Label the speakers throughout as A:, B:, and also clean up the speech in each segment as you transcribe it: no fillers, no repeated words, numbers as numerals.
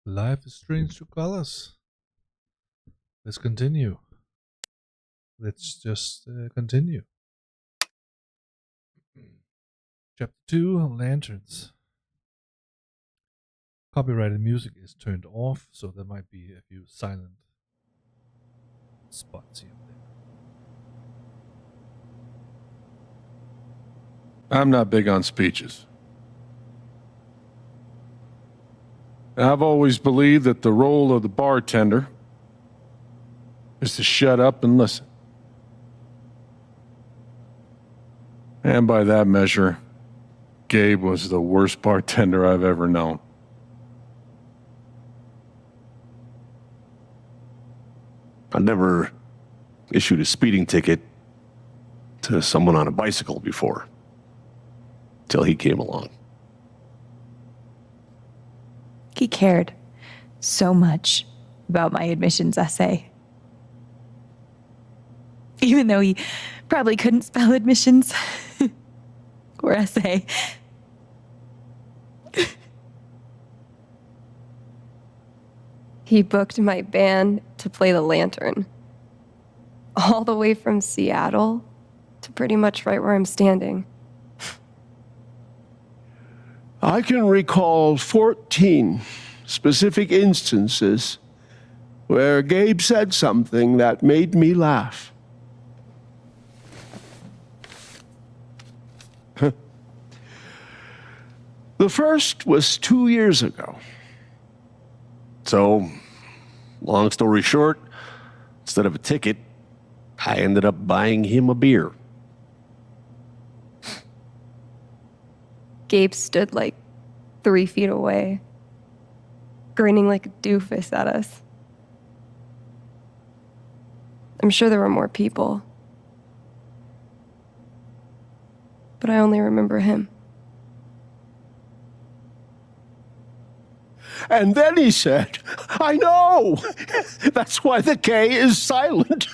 A: Life is strange to colors. Let's continue. Let's just continue. Chapter 2 Lanterns. Copyrighted music is turned off, so there might be a few silent spots here and there.
B: I'm not big on speeches. I've always believed that the role of the bartender is to shut up and listen. And by that measure, Gabe was the worst bartender I've ever known.
C: I never issued a speeding ticket to someone on a bicycle before, till he came along.
D: He cared so much about my admissions essay. Even though he probably couldn't spell admissions or essay.
E: He booked my band to play the Lantern. All the way from Seattle to pretty much right where I'm standing.
F: I can recall 14 specific instances where Gabe said something that made me laugh. The first was 2 years ago.
C: So, long story short, instead of a ticket, I ended up buying him a beer.
E: Gabe stood like 3 feet away, grinning like a doofus at us. I'm sure there were more people, but I only remember him.
F: And then he said, I know! That's why the K is silent.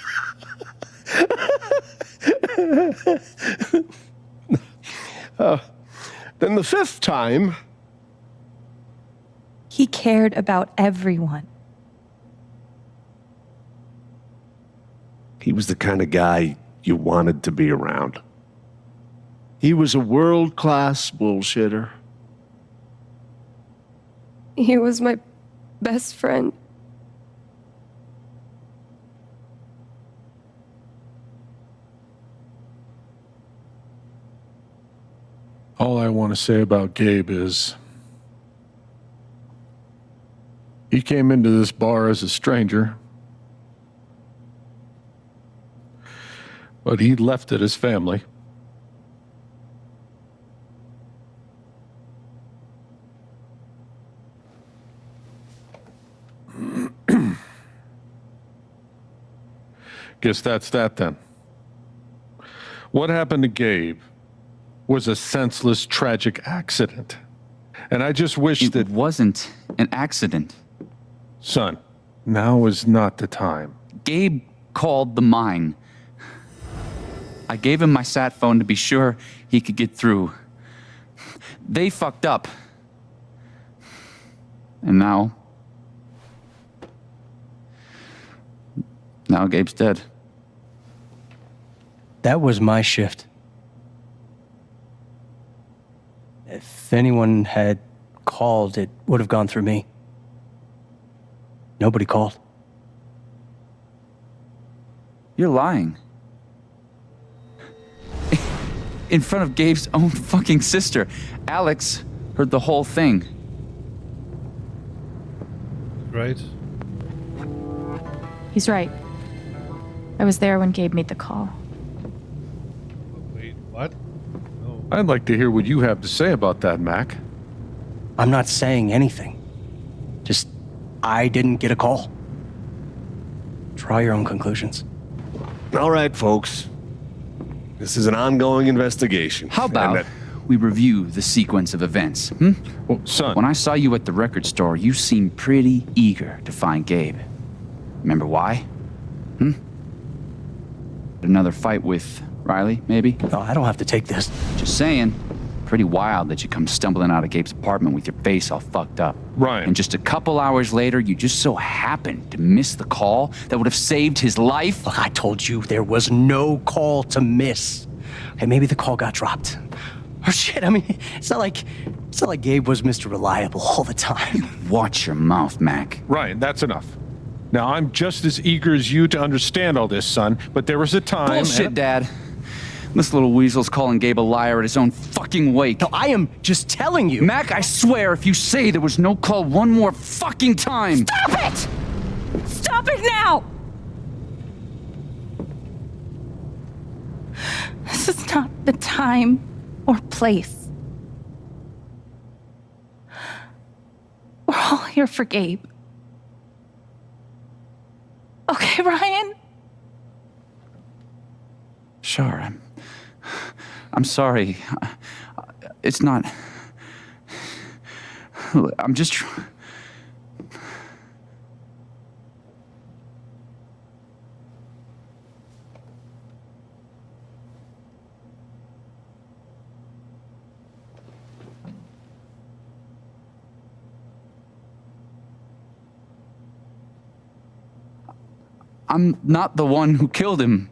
F: Then the fifth time,
D: He cared about everyone.
C: He was the kind of guy you wanted to be around.
F: he was a world-class bullshitter.
E: He was my best friend.
B: All I want to say about Gabe is he came into this bar as a stranger, but he left it as family. Guess that's that then. What happened to Gabe was a senseless, tragic accident. And I just wish
G: It
B: that...
G: wasn't an accident.
B: Son, now is not the time.
G: Gabe called the mine. I gave him my sat phone to be sure he could get through. They fucked up. And now Gabe's dead.
H: That was my shift. If anyone had called, it would have gone through me. Nobody called.
G: You're lying. In front of Gabe's own fucking sister. Alex heard the whole thing.
A: Right?
I: He's right. I was there when Gabe made the call.
A: Wait, what? No.
B: I'd like to hear what you have to say about that, Mac.
H: I'm not saying anything. Just, I didn't get a call. Draw your own conclusions.
C: All right, folks. This is an ongoing investigation.
G: How about we review the sequence of events, hmm?
B: Well, son...
G: When I saw you at the record store, you seemed pretty eager to find Gabe. Remember why? Another fight with Riley, maybe?
H: No, I don't have to take this.
G: Just saying. Pretty wild that you come stumbling out of Gabe's apartment with your face all fucked up.
B: Ryan.
G: And just a couple hours later, you just so happened to miss the call that would have saved his life.
H: Look, I told you there was no call to miss. Okay, maybe the call got dropped. Or shit, I mean, it's not like Gabe was Mr. Reliable all the time.
G: Watch your mouth, Mac.
B: Ryan, that's enough. Now, I'm just as eager as you to understand all this, son, but there was a time...
G: Bullshit, Dad. This little weasel's calling Gabe a liar at his own fucking wake.
H: No, I am just telling you.
G: Mac, I swear, if you say there was no call one more fucking time...
D: Stop it! Stop it now! This is not the time or place. We're all here for Gabe. Okay, Ryan?
G: Sure, I'm sorry. It's not... I'm just... I'm not the one who killed him.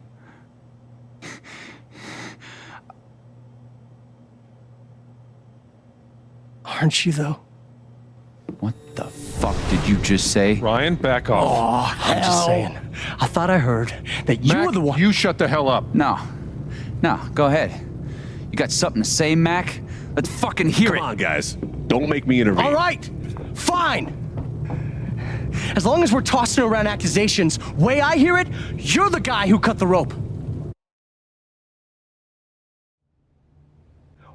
H: Aren't you, though?
G: What the fuck did you just say?
B: Ryan, back off.
H: I'm just saying. I thought I heard that you
B: Mac,
H: were the one.
B: you shut the hell up.
G: No, go ahead. You got something to say, Mac? Let's fucking hear it.
C: Come on, guys. Don't make me intervene.
H: All right, fine. As long as we're tossing around accusations, way I hear it, you're the guy who cut the rope.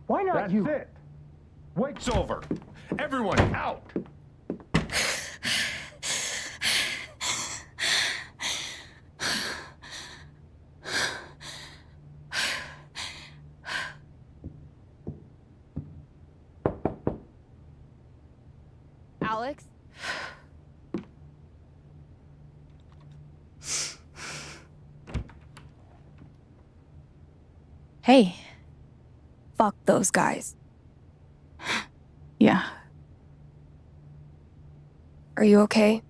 H: Why not you?
B: it. Wake's over. Everyone out.
E: Alex?
I: Hey.
E: Fuck those guys.
I: Yeah.
E: Are you okay?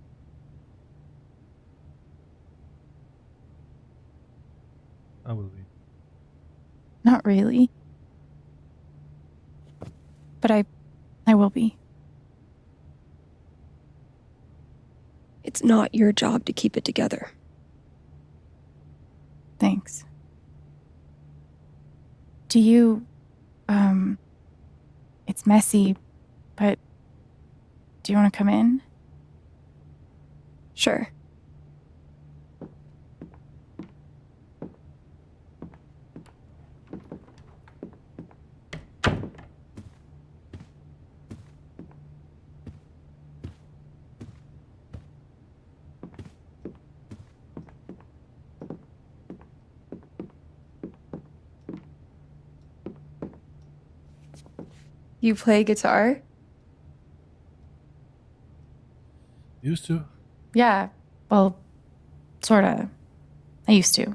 A: I will be.
I: Not really. But I will be.
E: It's not your job to keep it together.
I: Thanks. Do you, it's messy, but do you want to come in?
E: Sure. You play guitar?
A: Used to.
I: Yeah, well, sorta. I used to.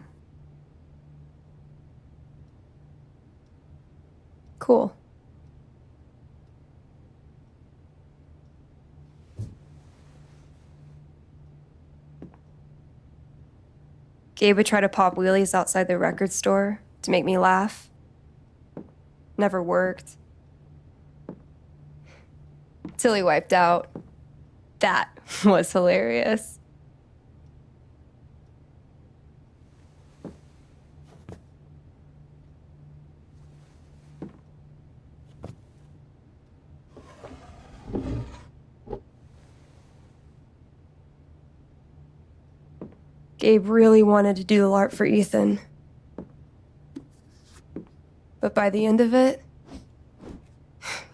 E: Cool. Gabe would try to pop wheelies outside the record store to make me laugh. Never worked. Till he wiped out. That was hilarious. Gabe really wanted to do the LARP for Ethan. But by the end of it,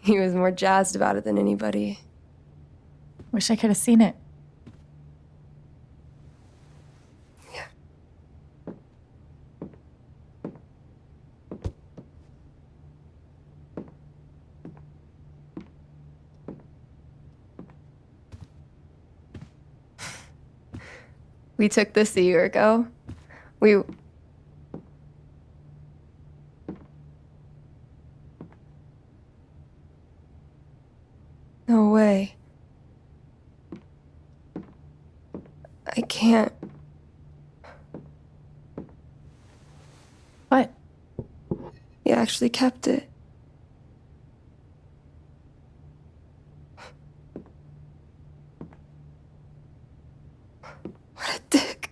E: he was more jazzed about it than anybody.
I: Wish I could have seen it.
E: Yeah. We took this a year ago. I can't.
I: What?
E: He actually kept it. What a dick.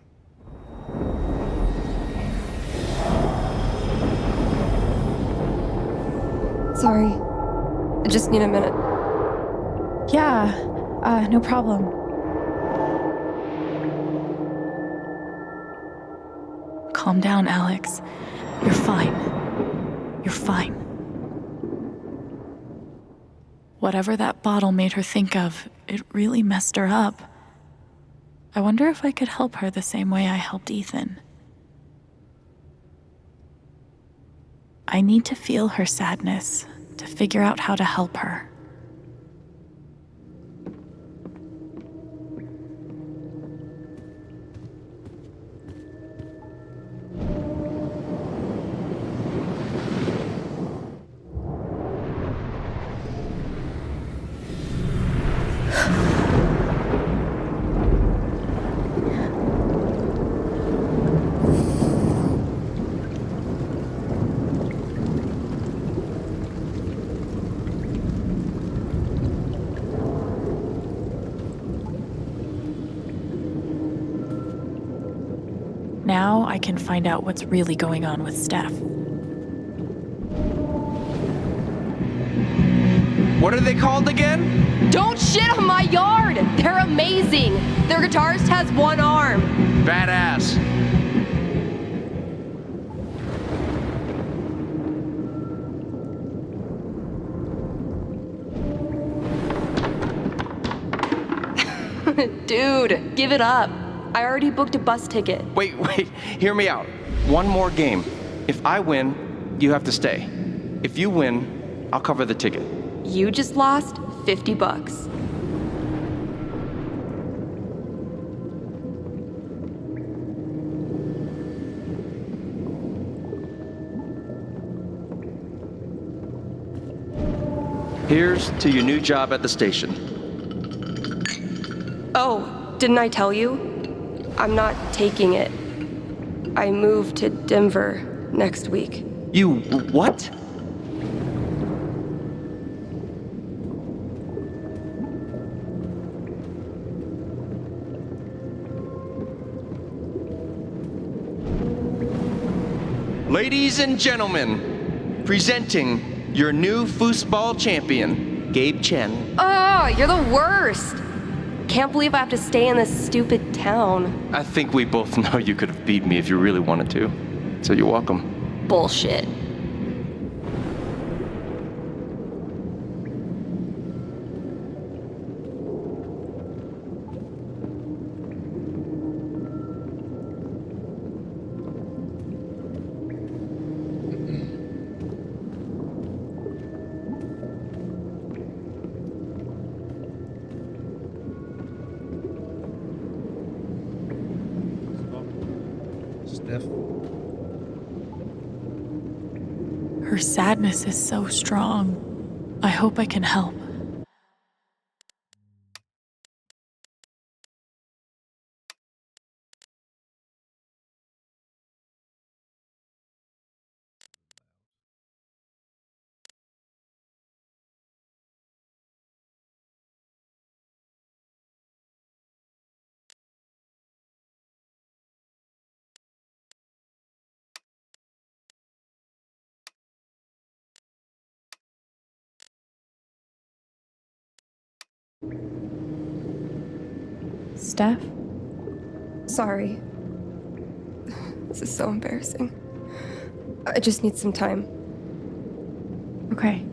E: Sorry. I just need a minute.
I: Yeah, no problem. Calm down, Alex. You're fine. You're fine. Whatever that bottle made her think of, it really messed her up. I wonder if I could help her the same way I helped Ethan. I need to feel her sadness to figure out how to help her. Now I can find out what's really going on with Steph.
J: What are they called again?
E: Don't shit on my yard! They're amazing! Their guitarist has one arm.
J: Badass.
E: Dude, give it up. I already booked a bus ticket.
J: Wait, hear me out. One more game. If I win, you have to stay. If you win, I'll cover the ticket.
E: You just lost $50.
J: Here's to your new job at the station.
E: Oh, didn't I tell you? I'm not taking it. I move to Denver next week.
J: You what? Ladies and gentlemen, presenting your new foosball champion, Gabe Chen.
E: Oh, you're the worst! Can't believe I have to stay in this stupid town.
J: I think we both know you could have beat me if you really wanted to. So you're welcome.
E: Bullshit.
A: Steph.
I: Her sadness is so strong. I hope I can help. Steph?
E: Sorry. This is so embarrassing. I just need some time.
I: Okay.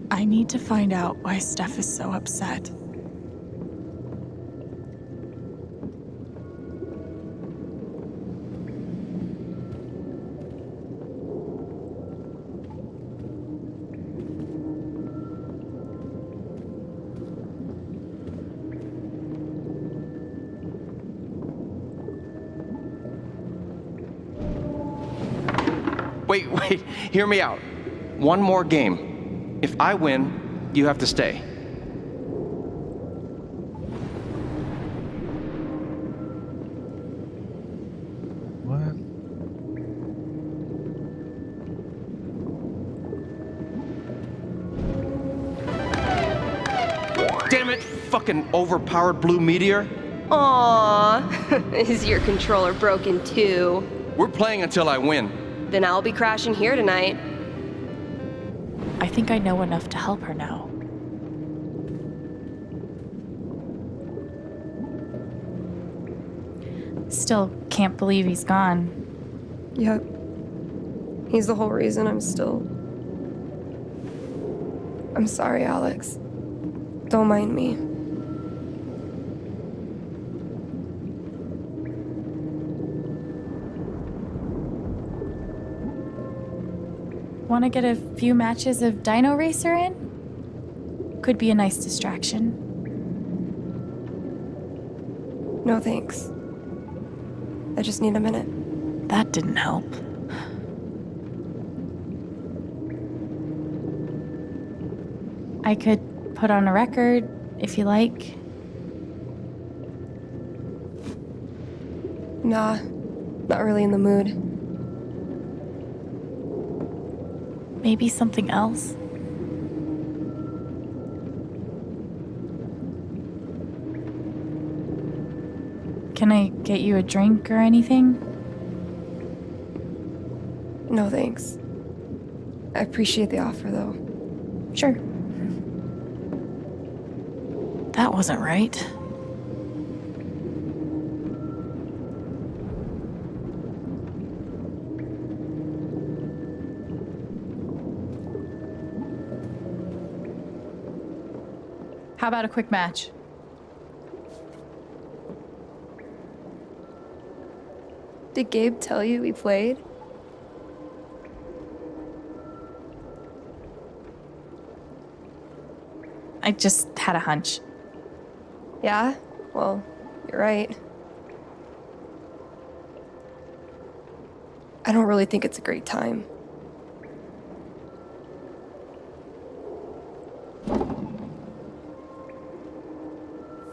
I: I need to find out why Steph is so upset.
J: Wait, hear me out. One more game. If I win, you have to stay.
A: What?
J: Damn it, fucking overpowered blue meteor.
E: Aww, is your controller broken too?
J: We're playing until I win.
E: Then I'll be crashing here tonight.
I: I think I know enough to help her now. Still can't believe he's gone.
E: Yep. He's the whole reason I'm sorry, Alex. Don't mind me.
I: Want to get a few matches of Dino Racer in? Could be a nice distraction.
E: No thanks. I just need a minute.
I: That didn't help. I could put on a record if you like.
E: Nah, not really in the mood.
I: Maybe something else. Can I get you a drink or anything?
E: No thanks. I appreciate the offer, though.
I: Sure. That wasn't right. How about a quick match?
E: Did Gabe tell you we played?
I: I just had a hunch.
E: Yeah? Well, you're right. I don't really think it's a great time.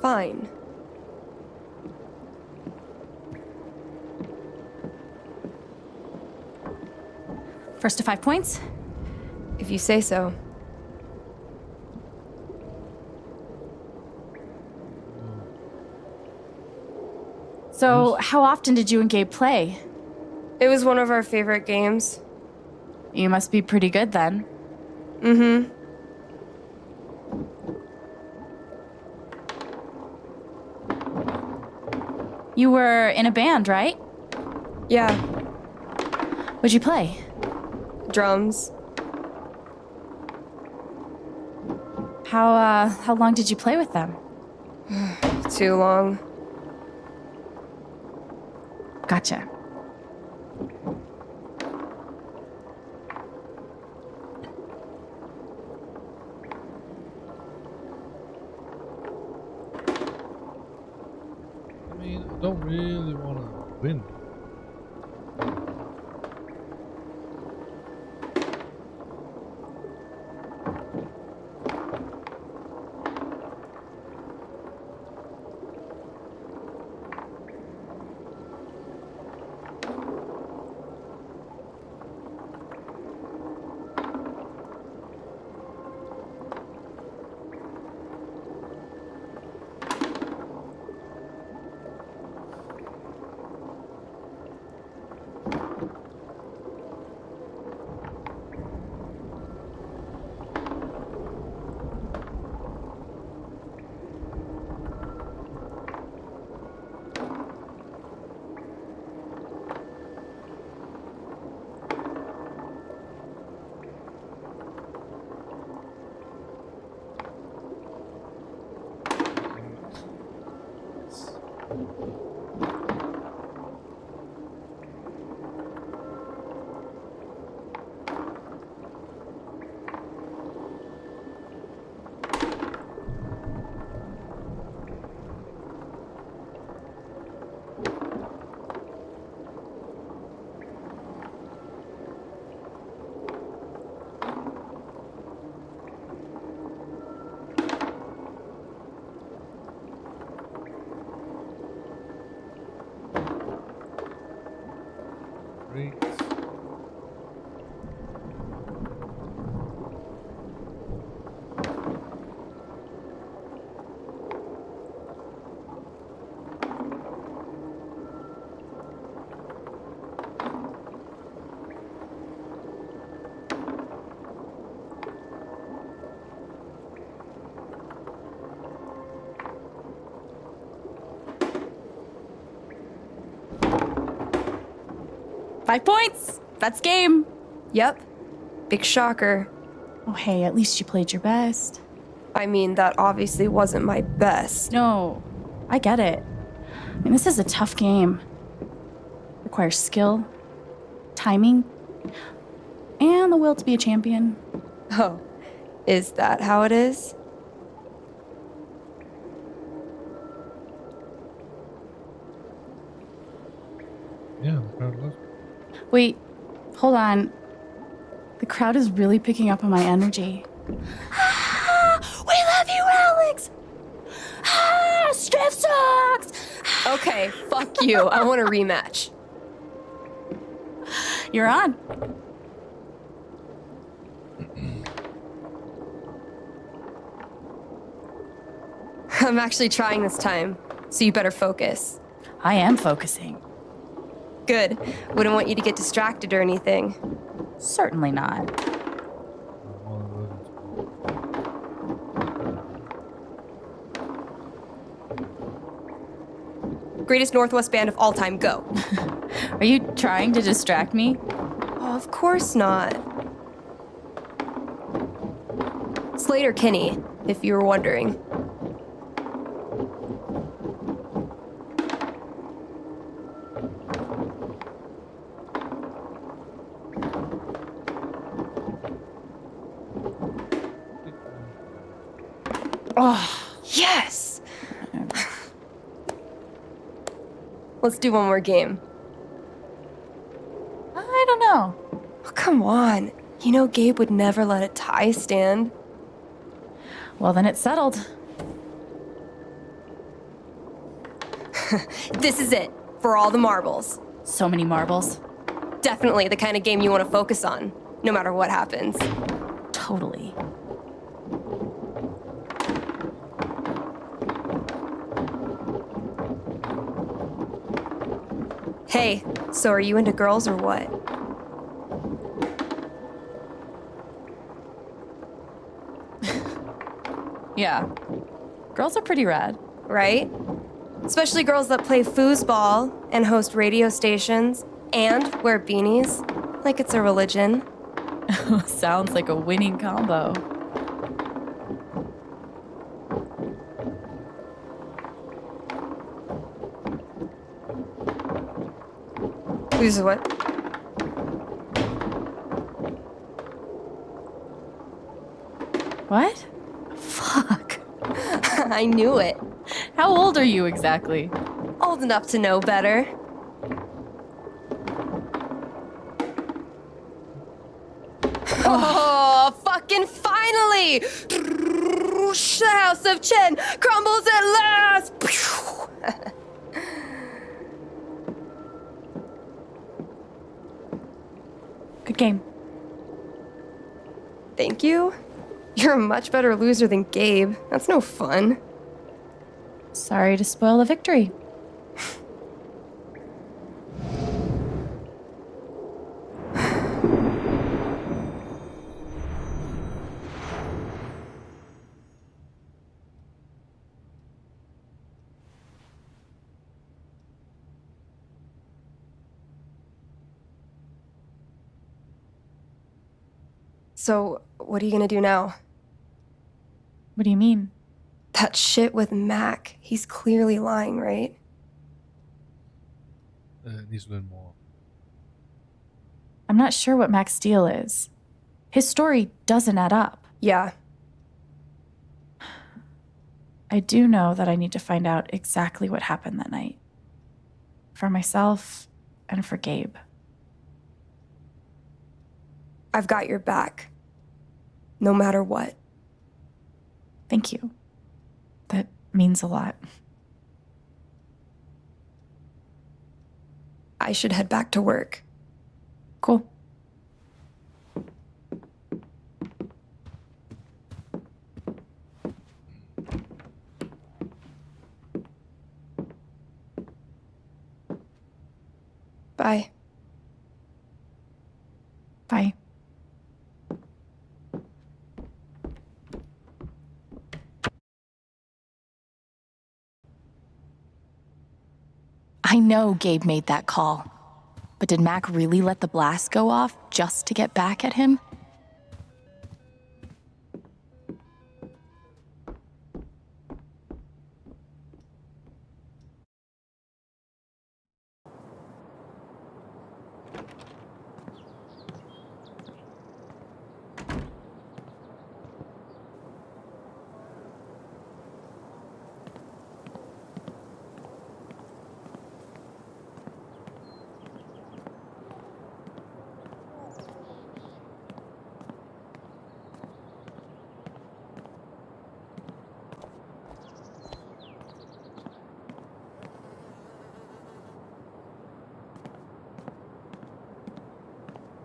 E: Fine.
I: First to 5 points?
E: If you say so.
I: So, how often did you and Gabe play?
E: It was one of our favorite games.
I: You must be pretty good then.
E: Mm-hmm.
I: You were in a band, right?
E: Yeah.
I: What'd you play?
E: Drums.
I: How long did you play with them?
E: Too long.
I: Gotcha.
A: I mean, I don't really want to win. Great.
I: Five points. That's game.
E: Yep. Big shocker.
I: Oh, hey, at least you played your best.
E: I mean, that obviously wasn't my best.
I: No, I get it. I mean, this is a tough game. Requires skill, timing, and the will to be a champion.
E: Oh, is that how it is?
A: Yeah, the crowd loves it.
I: Wait, hold on. The crowd is really picking up on my energy. We love you, Alex! Striff sucks!
E: Okay, fuck you. I want a rematch.
I: You're on.
E: I'm actually trying this time, so you better focus.
I: I am focusing.
E: Good. Wouldn't want you to get distracted or anything.
I: Certainly not.
A: All in Logan's fault.
E: Greatest Northwest band of all time, go.
I: Are you trying to distract me?
E: Oh, of course not. Slater Kinney, if you were wondering. Oh, yes! Let's do one more game.
I: I don't know.
E: Oh, come on. You know Gabe would never let a tie stand.
I: Well, then it's settled.
E: This is it, for all the marbles.
I: So many marbles.
E: Definitely the kind of game you want to focus on, no matter what happens.
I: Totally.
E: Hey, so are you into girls or what?
I: Yeah. Girls are pretty rad.
E: Right? Especially girls that play foosball and host radio stations and wear beanies like it's a religion.
I: Sounds like a winning combo.
E: Who's what?
I: What? Fuck.
E: I knew it.
I: How old are you exactly?
E: Old enough to know better. Oh, fucking finally! The House of Chen crumbles at last!
I: Good game.
E: Thank you. You're a much better loser than Gabe. That's no fun.
I: Sorry to spoil the victory.
E: So, what are you gonna do now?
I: What do you mean?
E: That shit with Mac. He's clearly lying, right?
A: Needs to learn more.
I: I'm not sure what Mac's deal is. His story doesn't add up.
E: Yeah.
I: I do know that I need to find out exactly what happened that night. For myself and for Gabe.
E: I've got your back. No matter what.
I: Thank you. That means a lot.
E: I should head back to work.
I: Cool.
E: Bye.
I: Bye. I know Gabe made that call. But did Mac really let the blast go off just to get back at him?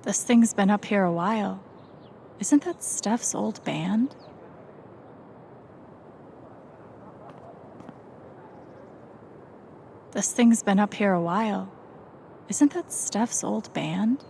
I: This thing's been up here a while. Isn't that Steph's old band? This thing's been up here a while. Isn't that Steph's old band?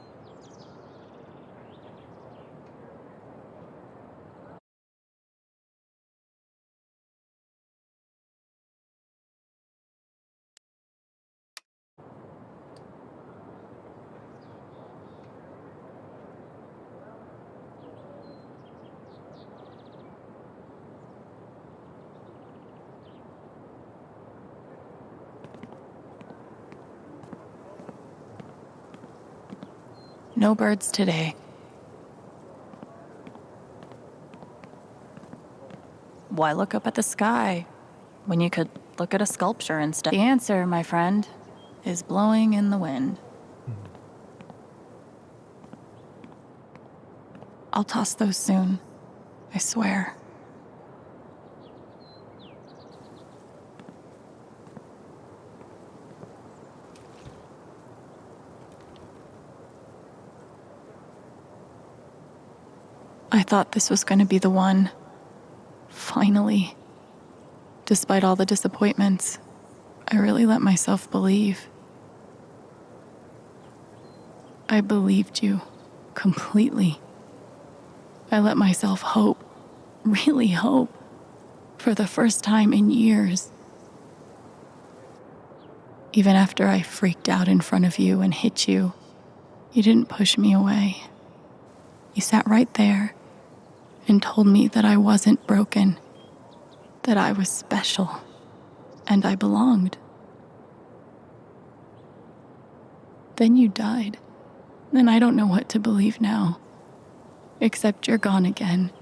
I: No birds today. Why look up at the sky when you could look at a sculpture instead? The answer, my friend, is blowing in the wind. I'll toss those soon, I swear. I thought this was going to be the one. Finally. Despite all the disappointments, I really let myself believe. I believed you completely. I let myself hope, really hope, for the first time in years. Even after I freaked out in front of you and hit you, you didn't push me away. You sat right there and told me that I wasn't broken, that I was special, and I belonged. Then you died, and I don't know what to believe now, except you're gone again,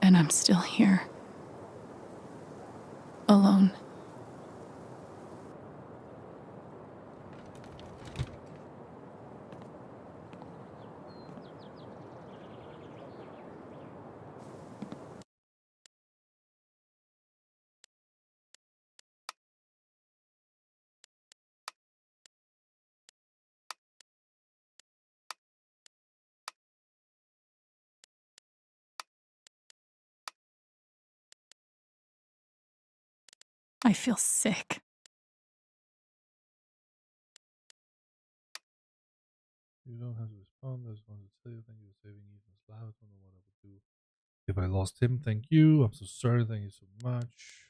I: and I'm still here, alone. I feel sick.
A: You don't have to respond. I just wanted to tell you thank you for saving Ethan's life. I don't know what I would do if I lost him. Thank you. I'm so sorry. Thank you so much.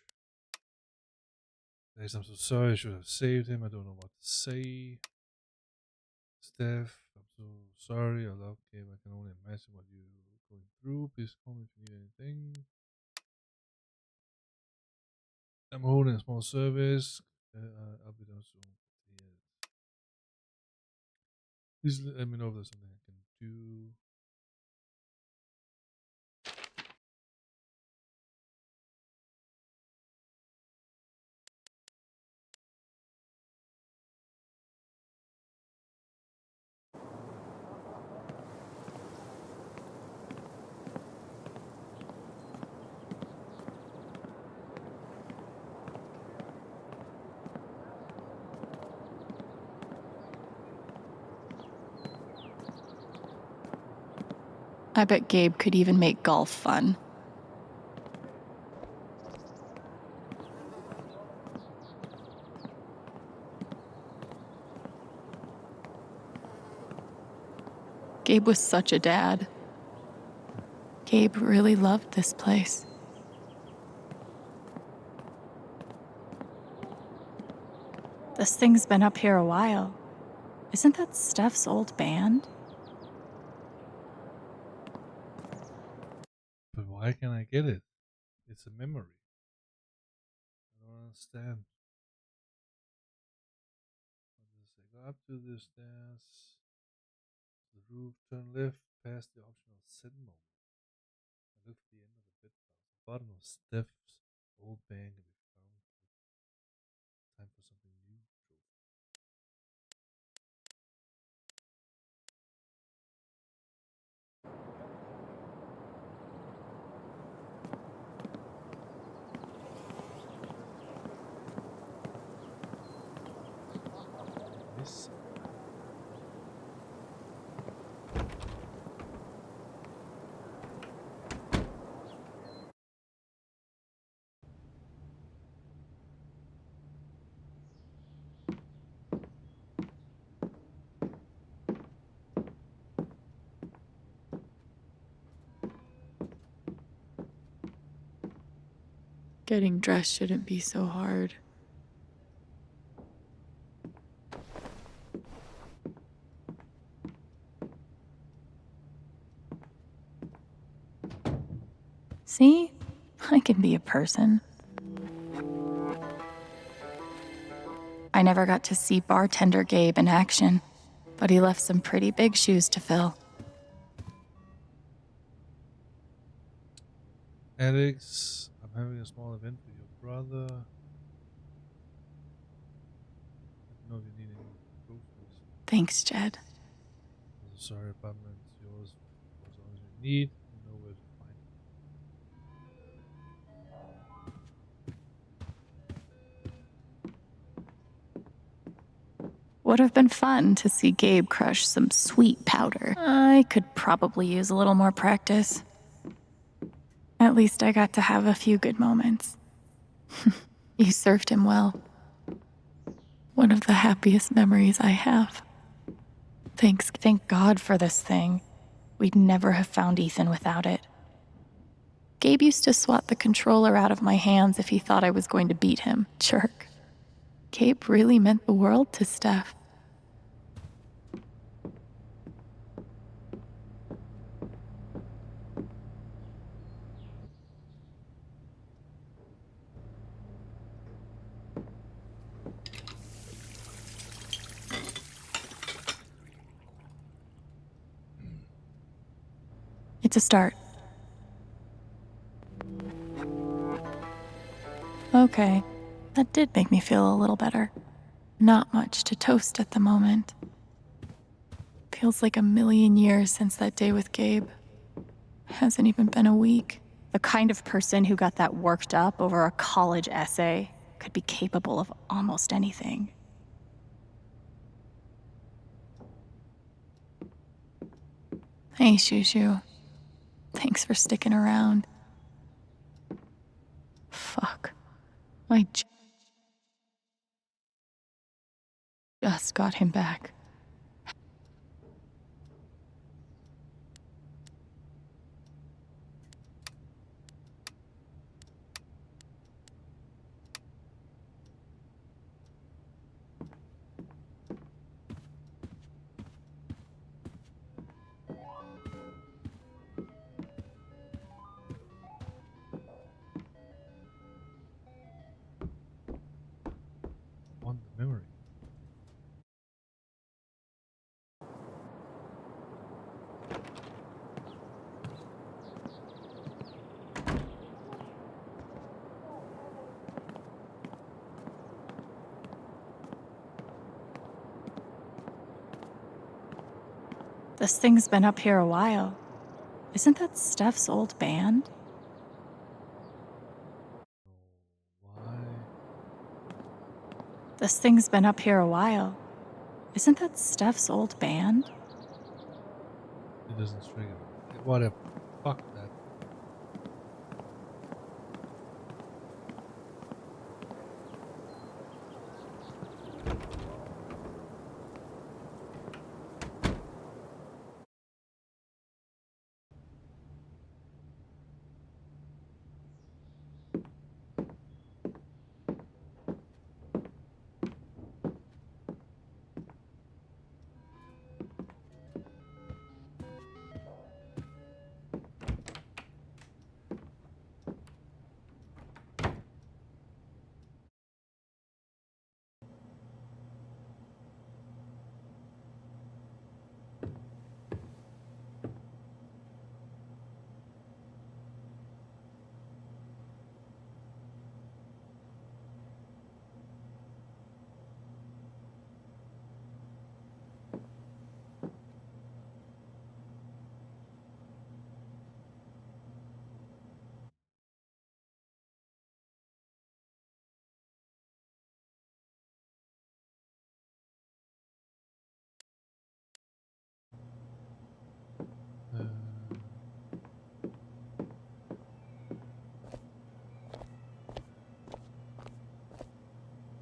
A: Guys, I'm so sorry. I should have saved him. I don't know what to say. Steph, I'm so sorry. I love Gabe. I can only imagine what you're going through. Please call me if you need anything. I'm holding a small service. I'll be done soon. Please let me know if there's something I can do.
I: I bet Gabe could even make golf fun. Gabe was such a dad. Gabe really loved this place. This thing's been up here a while. Isn't that Steph's old band?
A: But why can't I get it? It's a memory. I don't understand. What does it say? Go up to the stairs. The roof, turn left past the optional set moment. I look for the end of the bed. The bottom of Steph's old band can be found. Time for something new. This.
I: Getting dressed shouldn't be so hard. See? I can be a person. I never got to see bartender Gabe in action, but he left some pretty big shoes to fill.
A: Alex, I'm having a small event for your brother. I don't know if you need any groceries.
I: Thanks, Jed.
A: Sorry, apartment's yours for as long as you need. You know where to find it.
I: Would have been fun to see Gabe crush some sweet powder. I could probably use a little more practice. At least I got to have a few good moments. You served him well. One of the happiest memories I have. Thank God for this thing. We'd never have found Ethan without it. Gabe used to swat the controller out of my hands if he thought I was going to beat him. Jerk. Gabe really meant the world to Steph. It's a start. Okay, that did make me feel a little better. Not much to toast at the moment. Feels like a million years since that day with Gabe. Hasn't even been a week. The kind of person who got that worked up over a college essay could be capable of almost anything. Hey, Shushu. Thanks for sticking around. Fuck. I just got him back.
A: On the memory.
I: This thing's been up here a while. Isn't that Steph's old band?
A: Why?
I: This thing's been up here a while. Isn't that Steph's old band?
A: It doesn't trigger. Whatever. Fuck that.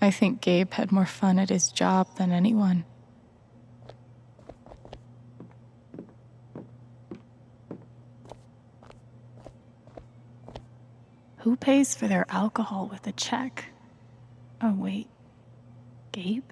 I: I think Gabe had more fun at his job than anyone. Who pays for their alcohol with a check? Oh, wait. Gabe?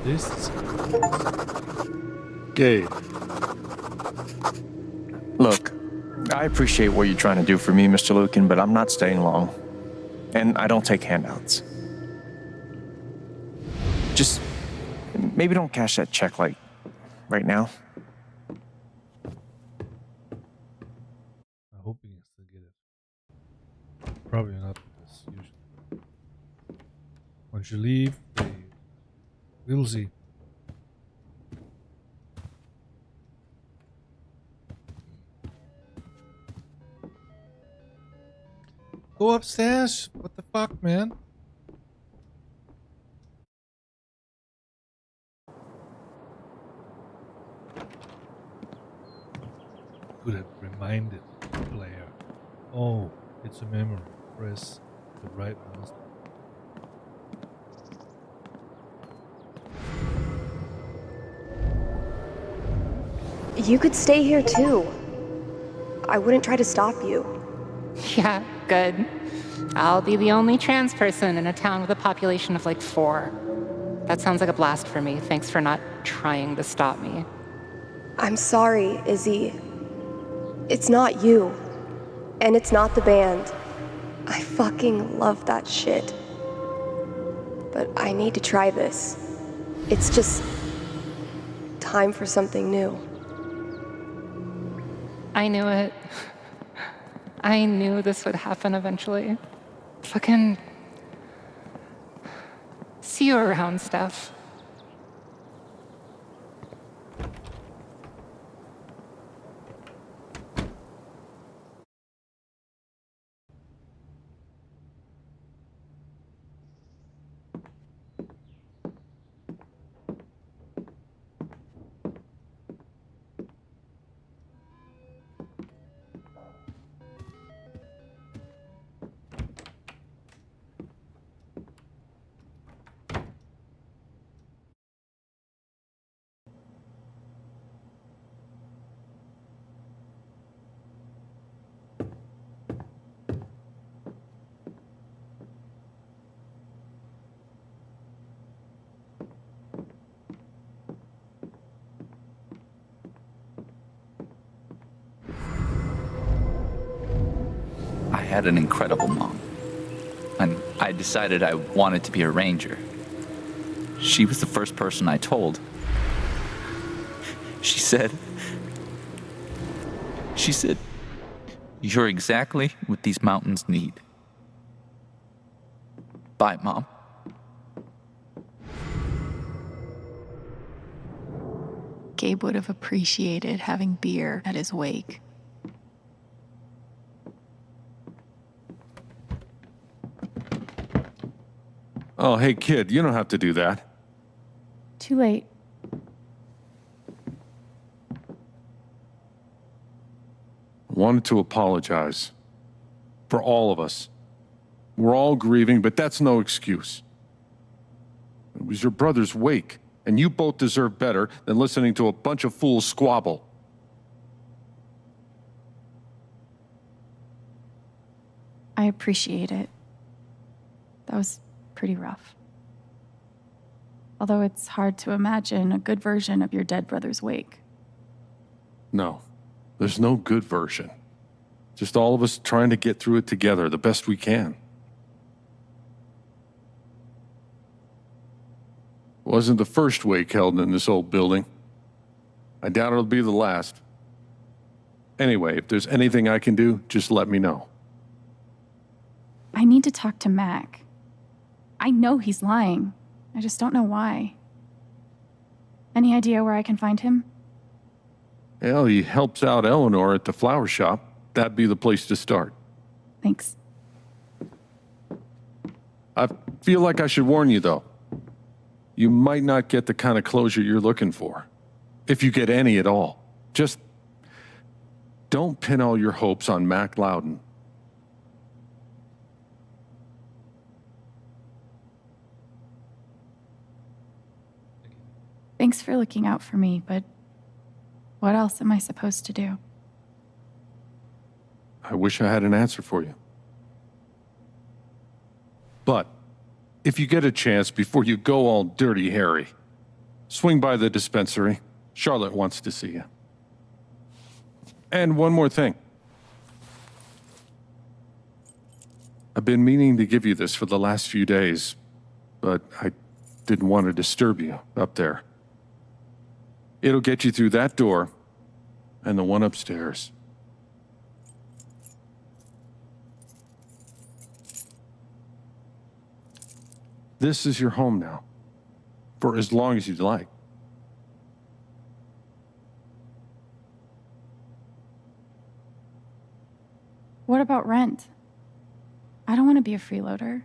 A: This
B: Gabe.
J: Look, I appreciate what you're trying to do for me, Mr. Lucan, but I'm not staying long. And I don't take handouts. Just maybe don't cash that check, like, right now.
A: I hope you can still get it. Probably not, because usually once you leave, we'll see. Go upstairs. What the fuck, man? Could have reminded the player. Oh, it's a memory. Press the right mouse.
E: You could stay here too. I wouldn't try to stop you.
K: Yeah, good. I'll be the only trans person in a town with a population of like 4. That sounds like a blast for me. Thanks for not trying to stop me.
E: I'm sorry, Izzy. It's not you. And it's not the band. I fucking love that shit. But I need to try this. It's just time for something new.
K: I knew it. I knew this would happen eventually. Fucking see you around, Steph.
G: I had an incredible mom, and I decided I wanted to be a ranger. She was the first person I told. She said, "You're exactly what these mountains need." Bye, Mom.
I: Gabe would have appreciated having beer at his wake.
B: Oh, hey, kid, you don't have to do that.
D: Too late.
B: I wanted to apologize. For all of us. We're all grieving, but that's no excuse. It was your brother's wake, and you both deserve better than listening to a bunch of fools squabble.
D: I appreciate it. That was pretty rough. Although it's hard to imagine a good version of your dead brother's wake.
B: No, there's no good version. Just all of us trying to get through it together the best we can. Wasn't the first wake held in this old building. I doubt it'll be the last. Anyway, if there's anything I can do, just let me know.
D: I need to talk to Mac. I know he's lying. I just don't know why. Any idea where I can find him?
B: Well, he helps out Eleanor at the flower shop. That'd be the place to start.
D: Thanks.
B: I feel like I should warn you, though. You might not get the kind of closure you're looking for. If you get any at all. Just don't pin all your hopes on Mac Loudon.
D: Thanks for looking out for me, but what else am I supposed to do?
B: I wish I had an answer for you. But if you get a chance before you go all Dirty Harry, swing by the dispensary. Charlotte wants to see you. And one more thing. I've been meaning to give you this for the last few days, but I didn't want to disturb you up there. It'll get you through that door and the one upstairs. This is your home now, for as long as you'd like.
D: What about rent? I don't want to be a freeloader.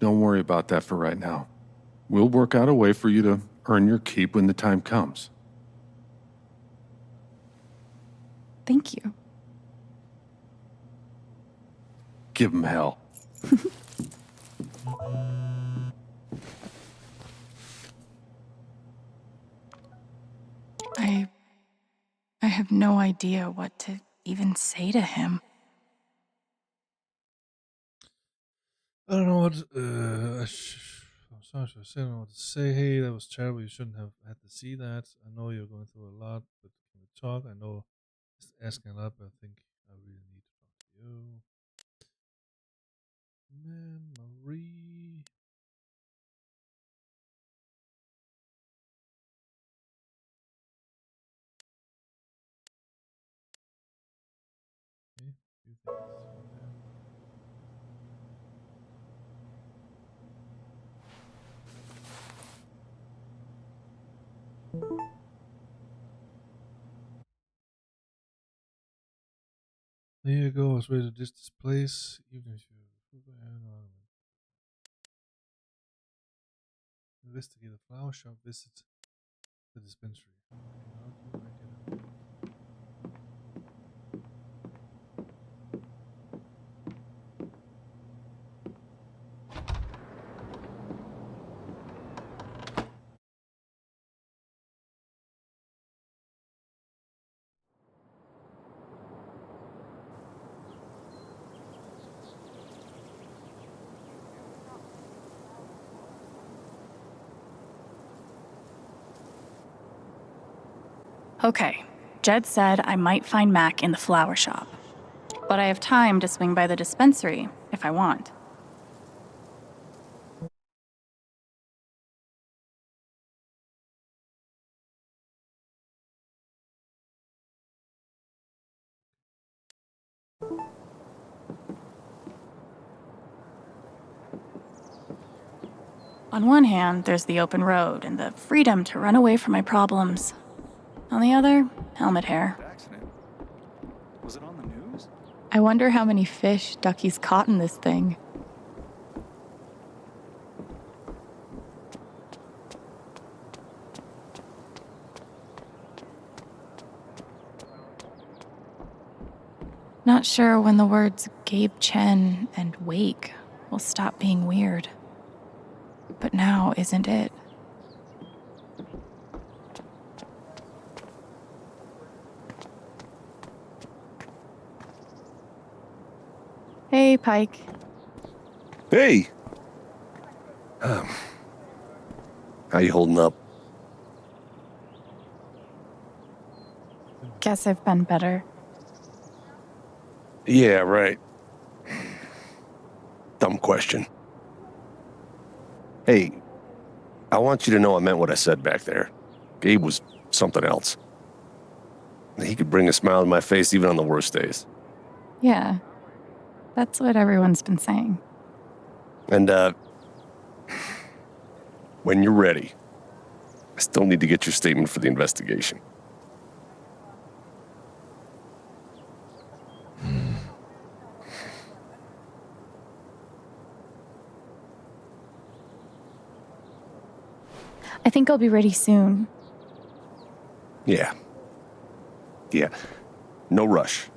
B: Don't worry about that for right now. We'll work out a way for you to earn your keep when the time comes.
D: Thank you.
B: Give him hell.
I: I have no idea what to even say to him.
A: I don't know what. I'm sorry for saying, I don't know what to say. Hey, that was terrible. You shouldn't have had to see that. I know you're going through a lot, but can we talk? I know it's asking a lot, but I think I really need to talk to you. Memory. Okay, few things from there. There you go. I was ready to ditch this place, even if you investigate the flower shop, visit the dispensary. How do I get out?
D: Okay, Jed said I might find Mac in the flower shop. But I have time to swing by the dispensary if I want. On one hand, there's the open road and the freedom to run away from my problems. On the other, helmet hair.
L: Accident. Was it on the news?
I: I wonder how many fish Ducky's caught in this thing. Not sure when the words Gabe Chen and Wake will stop being weird. But now isn't it? Hey, Pike.
C: Hey! How you holding up?
D: Guess I've been better.
C: Yeah, right. Dumb question. Hey, I want you to know I meant what I said back there. Gabe was something else. He could bring a smile to my face even on the worst days.
D: Yeah, that's what everyone's been saying.
C: And, when you're ready, I still need to get your statement for the investigation.
D: I think I'll be ready soon.
C: Yeah. Yeah. No rush.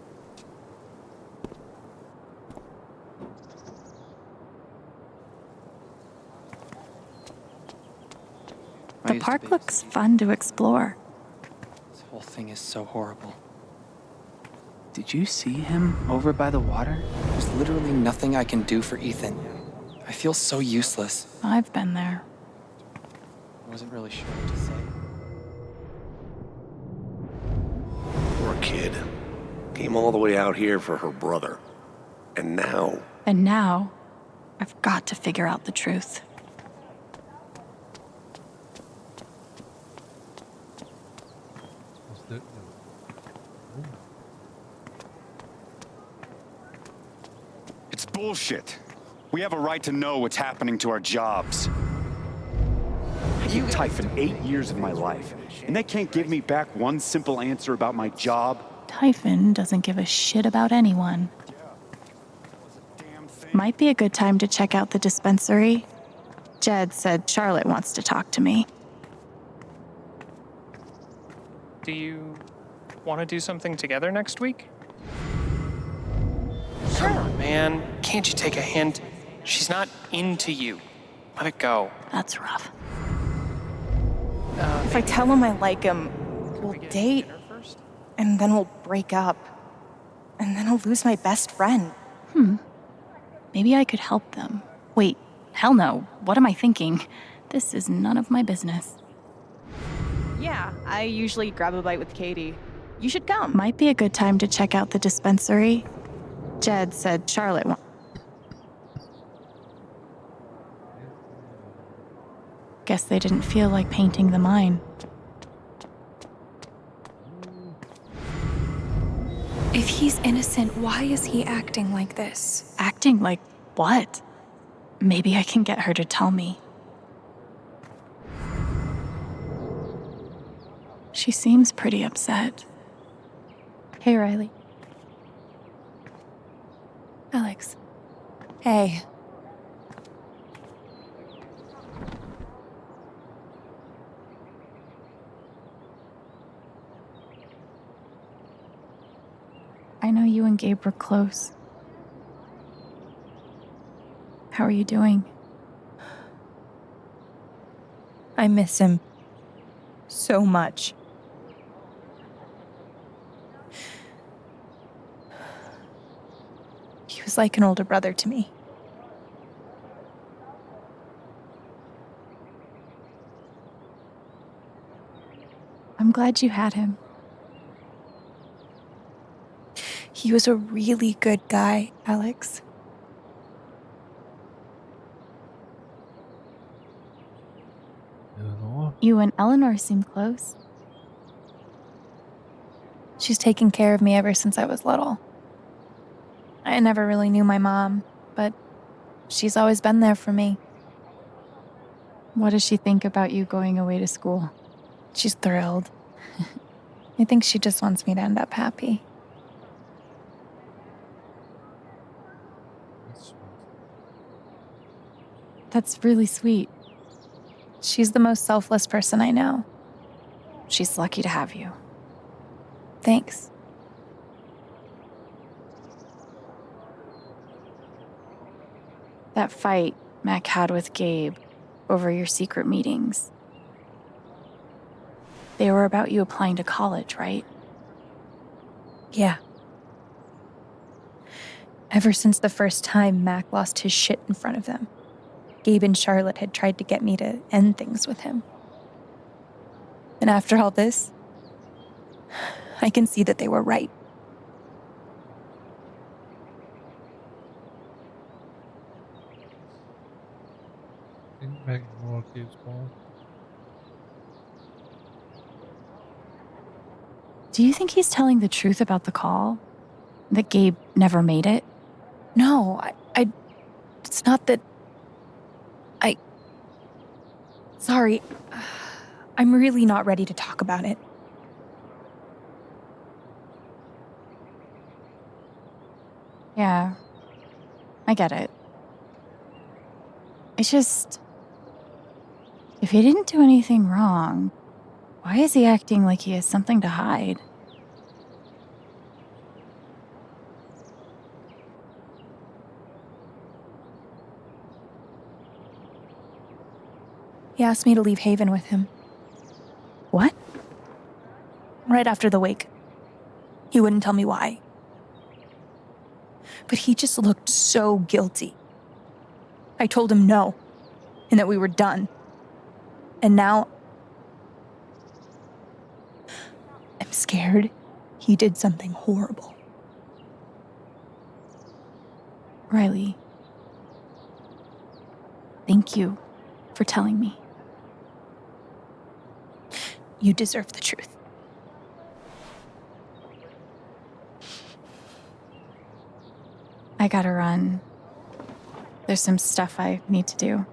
D: The park looks fun to explore.
J: This whole thing is so horrible. Did you see him over by the water? There's literally nothing I can do for Ethan. I feel so useless.
D: I've been there.
J: I wasn't really sure what to say.
C: Poor kid. Came all the way out here for her brother. And now...
D: And now, I've got to figure out the truth.
A: Was that
L: It's bullshit. We have a right to know what's happening to our jobs. I gave Typhon 8 years of my life, and they can't give me back one simple answer about my job.
D: Typhon doesn't give a shit about anyone. Might be a good time to check out the dispensary. Jed said Charlotte wants to talk to me.
M: Do you want to do something together next week? Come on, man. Can't you take a hint? She's not into you. Let it go.
D: That's rough.
N: If I tell him I like him, we'll date, and then we'll break up. And then I'll lose my best friend.
D: Maybe I could help them. Wait, hell no. What am I thinking? This is none of my business.
N: Yeah, I usually grab a bite with Katie. You should come.
D: Might be a good time to check out the dispensary. Jed said Charlotte wants. Guess they didn't feel like painting the mine.
E: If he's innocent, why is he acting like this?
D: Acting like what? Maybe I can get her to tell me. She seems pretty upset. Hey, Riley. Alex.
N: Hey.
D: I know you and Gabe were close. How are you doing?
N: I miss him so much. He was like an older brother to me.
D: I'm glad you had him.
N: He was a really good guy, Alex.
A: Eleanor?
D: You and Eleanor seem close.
N: She's taken care of me ever since I was little. I never really knew my mom, but she's always been there for me.
D: What does she think about you going away to school?
N: She's thrilled. I think she just wants me to end up happy.
A: That's sweet.
D: That's really sweet.
N: She's the most selfless person I know.
D: She's lucky to have you.
N: Thanks.
D: That fight Mac had with Gabe over your secret meetings. They were about you applying to college, right?
N: Yeah. Ever since the first time Mac lost his shit in front of them, Gabe and Charlotte had tried to get me to end things with him. And after all this, I can see that they were right.
A: I think Mac ignored Gabe's call.
D: Do you think he's telling the truth about the call? That Gabe never made it?
N: No, it's not that. Sorry. I'm really not ready to talk about it.
D: Yeah, I get it. It's just, if he didn't do anything wrong, why is he acting like he has something to hide?
N: He asked me to leave Haven with him.
D: What?
N: Right after the wake. He wouldn't tell me why. But he just looked so guilty. I told him no, and that we were done. And now I'm scared he did something horrible.
D: Riley, thank you for telling me.
N: You deserve the truth.
D: I gotta run. There's some stuff I need to do.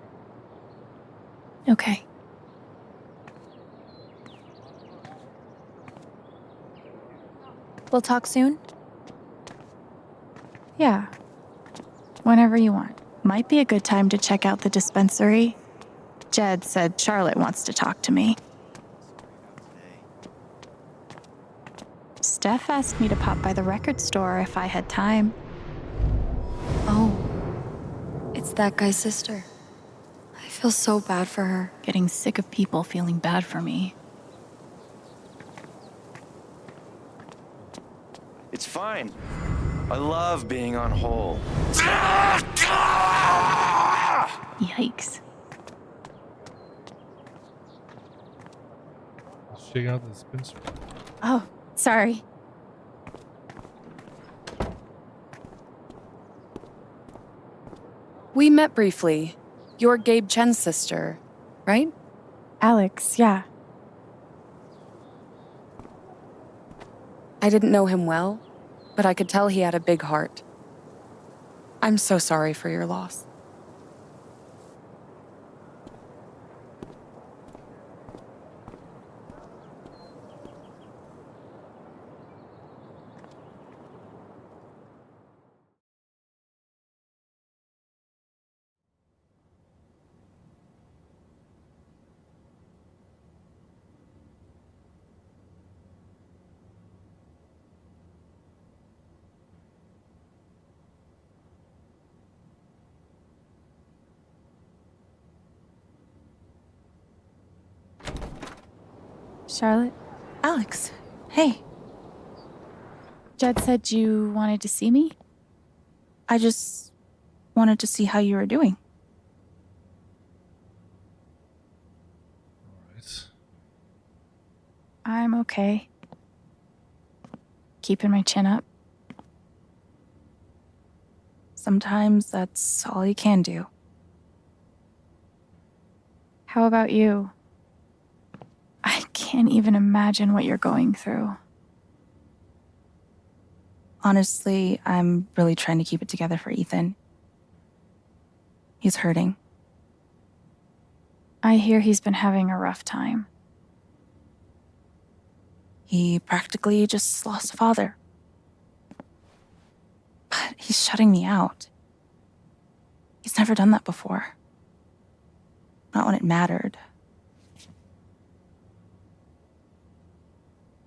N: Okay. We'll talk soon?
D: Yeah. Whenever you want. Might be a good time to check out the dispensary. Jed said Charlotte wants to talk to me. Steph asked me to pop by the record store if I had time.
E: Oh, it's that guy's sister. I feel so bad for her.
D: Getting sick of people feeling bad for me.
O: It's fine. I love being on hold.
D: Yikes.
A: Let's check out the dispensary.
D: Oh, sorry.
P: We met briefly. You're Gabe Chen's sister, right?
D: Alex, yeah.
P: I didn't know him well, but I could tell he had a big heart. I'm so sorry for your loss.
D: Charlotte?
N: Alex, hey.
D: Jed said you wanted to see me?
N: I just wanted to see how you were doing.
A: Alright.
D: I'm okay. Keeping my chin up.
N: Sometimes that's all you can do.
D: How about you? I can't even imagine what you're going through.
N: Honestly, I'm really trying to keep it together for Ethan. He's hurting.
D: I hear he's been having a rough time.
P: He practically just lost a father. But he's shutting me out. He's never done that before. Not when it mattered.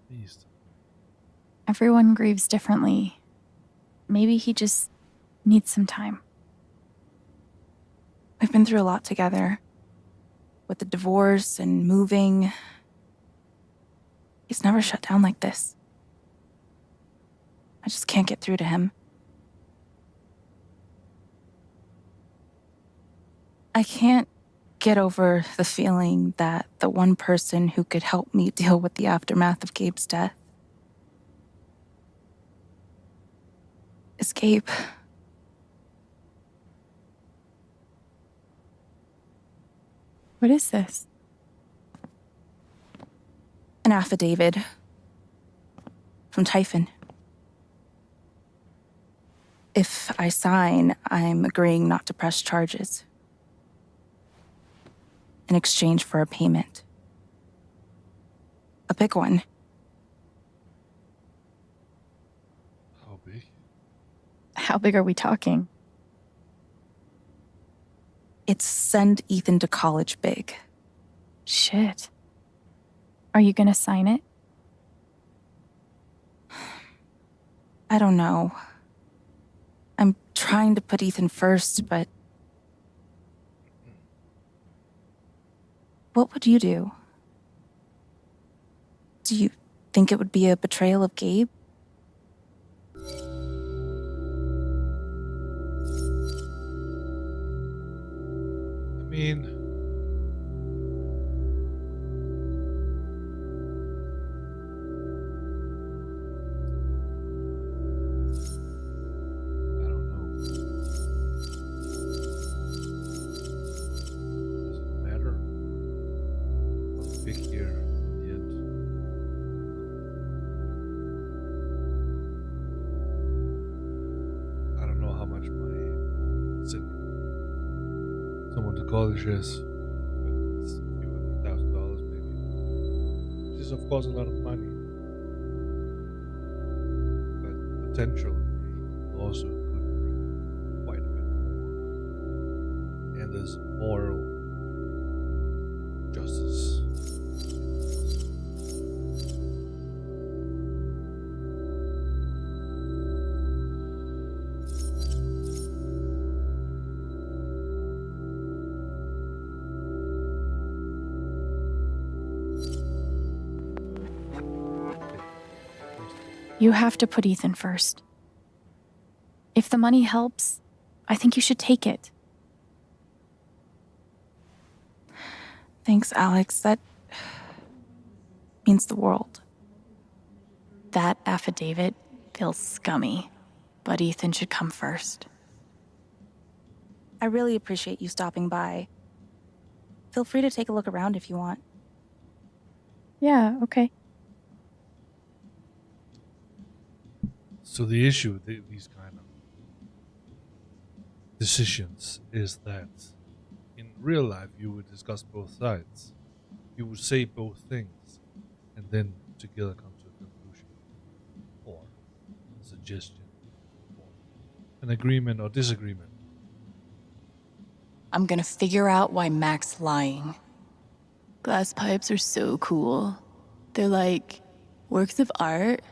A: Beast.
D: Everyone grieves differently. Maybe he just needs some time.
P: We've been through a lot together. With the divorce and moving. He's never shut down like this. I just can't get through to him. I can't get over the feeling that the one person who could help me deal with the aftermath of Gabe's death is Gabe.
D: What is this?
P: An affidavit from Typhon. If I sign, I'm agreeing not to press charges in exchange for a payment. A big one.
A: How big?
D: How big are we talking?
P: It's send Ethan to college big.
D: Shit. Are you gonna sign it?
P: I don't know. I'm trying to put Ethan first, but... What would you do? Do you think it would be a betrayal of Gabe?
A: I mean, I don't know. Doesn't matter. What's big here in the end? I don't know how much my someone to college is, but it's a few $100,000 maybe. Which is of course a lot of money, but potential also could bring quite a bit more. And there's moral justice.
D: You have to put Ethan first. If the money helps, I think you should take it.
P: Thanks, Alex. That means the world.
I: That affidavit feels scummy, but Ethan should come first.
P: I really appreciate you stopping by. Feel free to take a look around if you want.
D: Yeah, okay.
A: So the issue with these kind of decisions is that in real life you would discuss both sides. You would say both things and then together come to a conclusion or a suggestion or an agreement or disagreement.
I: I'm gonna figure out why Mac's lying. Glass pipes are so cool. They're like works of art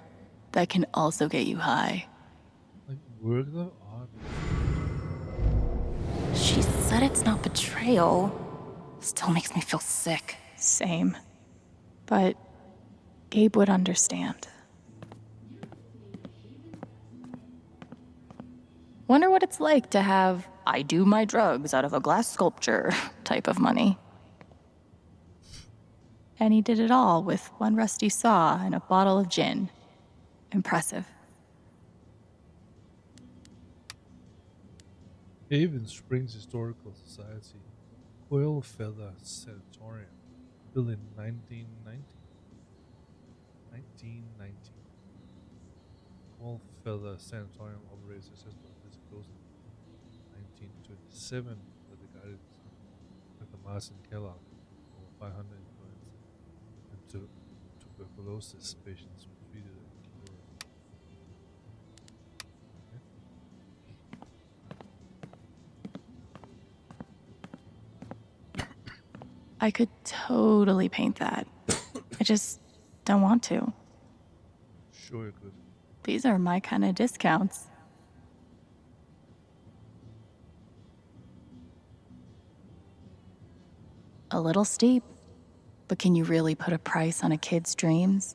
I: that can also get you high.
A: Like work of art.
P: She said it's not betrayal. Still makes me feel sick.
D: Same. But Gabe would understand.
I: Wonder what it's like to have I do my drugs out of a glass sculpture type of money. And he did it all with one rusty saw and a bottle of gin. Impressive.
A: Haven Springs Historical Society, Quill Feather Sanatorium, built in 1990. 1990. Quill Feather Sanatorium operates successfully since closing in 1927 with the guidance of Dr. Martin Kellogg, over 500 employees, and tuberculosis patients were treated and cured.
I: I could totally paint that. I just don't want to.
A: Sure you could.
I: These are my kind of discounts. A little steep, but can you really put a price on a kid's dreams?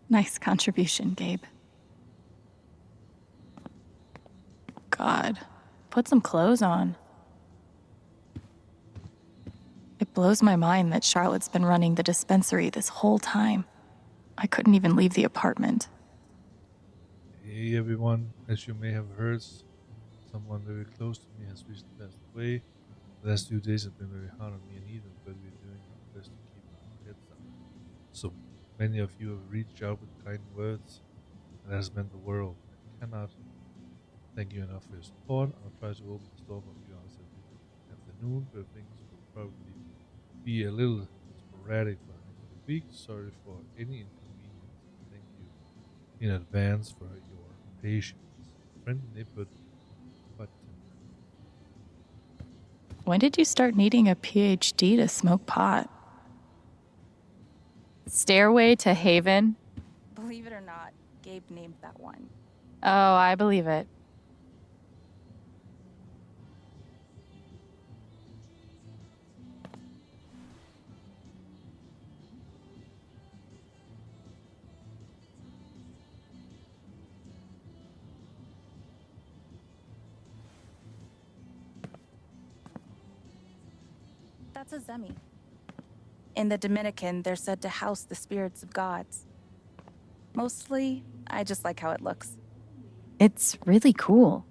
I: Nice contribution, Gabe. God, put some clothes on. It blows my mind that Charlotte's been running the dispensary this whole time. I couldn't even leave the apartment.
A: Hey everyone, as you may have heard, someone very close to me has recently passed away. The last few days have been very hard on me and Ethan, but we're doing our best to keep our heads up. So many of you have reached out with kind words, and that has meant the world. I cannot thank you enough for your support. I'll try to open the store for a few hours every afternoon, but things will probably be a little sporadic for the next few weeks. Sorry for any inconvenience. Thank you in advance for your patience. Friend Nipper Button.
I: When did you start needing a PhD to smoke pot?
N: Stairway to Haven? Believe it or not, Gabe named that one.
I: Oh, I believe it.
N: That's a Zemi. In the Dominican, they're said to house the spirits of gods. Mostly, I just like how it looks.
I: It's really cool.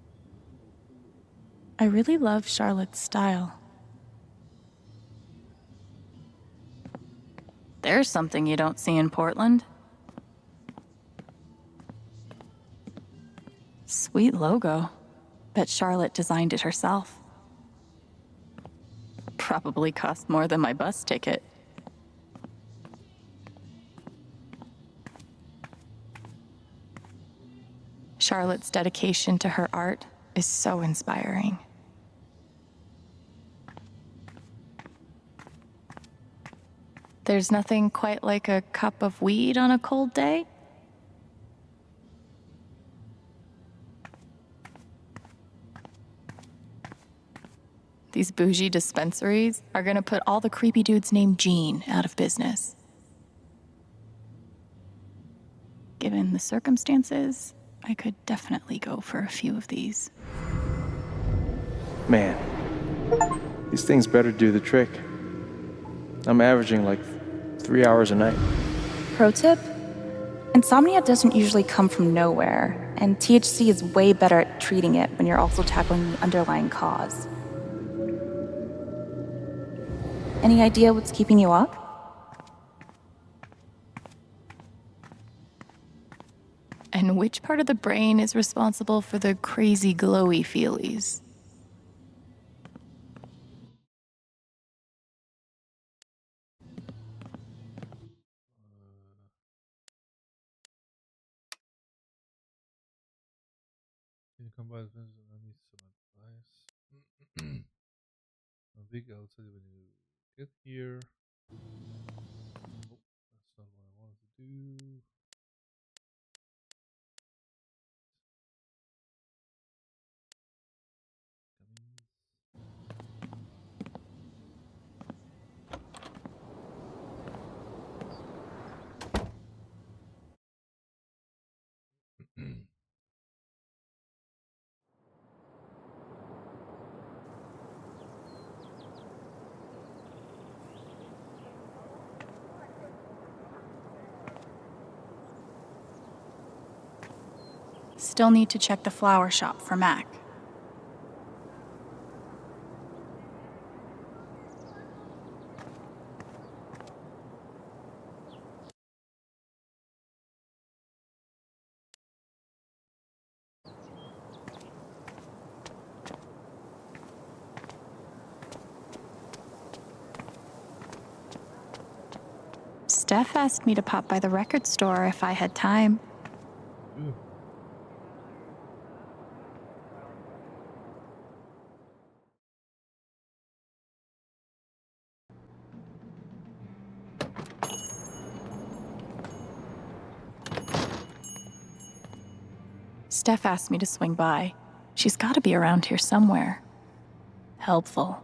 I: I really love Charlotte's style. There's something you don't see in Portland. Sweet logo. Bet Charlotte designed it herself. Probably cost more than my bus ticket. Charlotte's dedication to her art is so inspiring. There's nothing quite like a cup of weed on a cold day. These bougie dispensaries are gonna put all the creepy dudes named Gene out of business. Given the circumstances, I could definitely go for a few of these.
Q: Man, these things better do the trick. I'm averaging like 3 hours a night.
N: Pro tip? Insomnia doesn't usually come from nowhere, and THC is way better at treating it when you're also tackling the underlying cause. Any idea what's keeping you up?
I: And which part of the brain is responsible for the crazy glowy feelies?
A: Can you come by the fence and I need some advice? I think I'll tell you when you get here. Oh, that's not what I wanted to do.
D: Still need to check the flower shop for Mac. Steph asked me to pop by the record store if I had time.
A: Ooh.
D: Steph asked me to swing by. She's got to be around here somewhere. Helpful.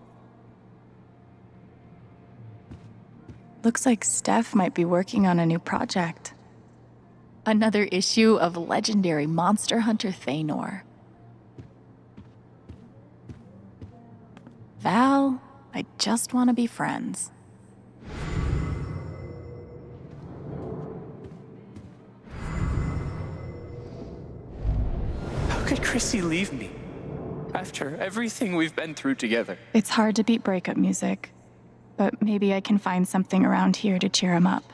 D: Looks like Steph might be working on a new project. Another issue of legendary monster hunter Thanor. Val, I just want to be friends.
J: How could Chrissy leave me? After everything we've been through together.
D: It's hard to beat breakup music, but maybe I can find something around here to cheer him up.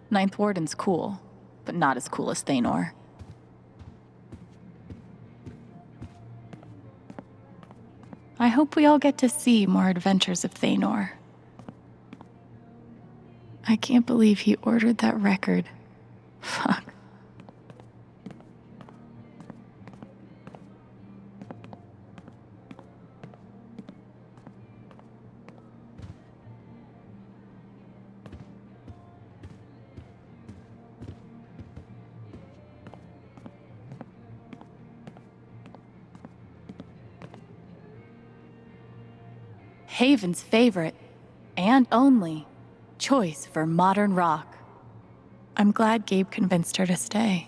D: Ninth Warden's cool, but not as cool as Thanor. I hope we all get to see more adventures of Thanor. I can't believe he ordered that record. Fuck. Haven's favorite, and only, choice for modern rock. I'm glad Gabe convinced her to stay.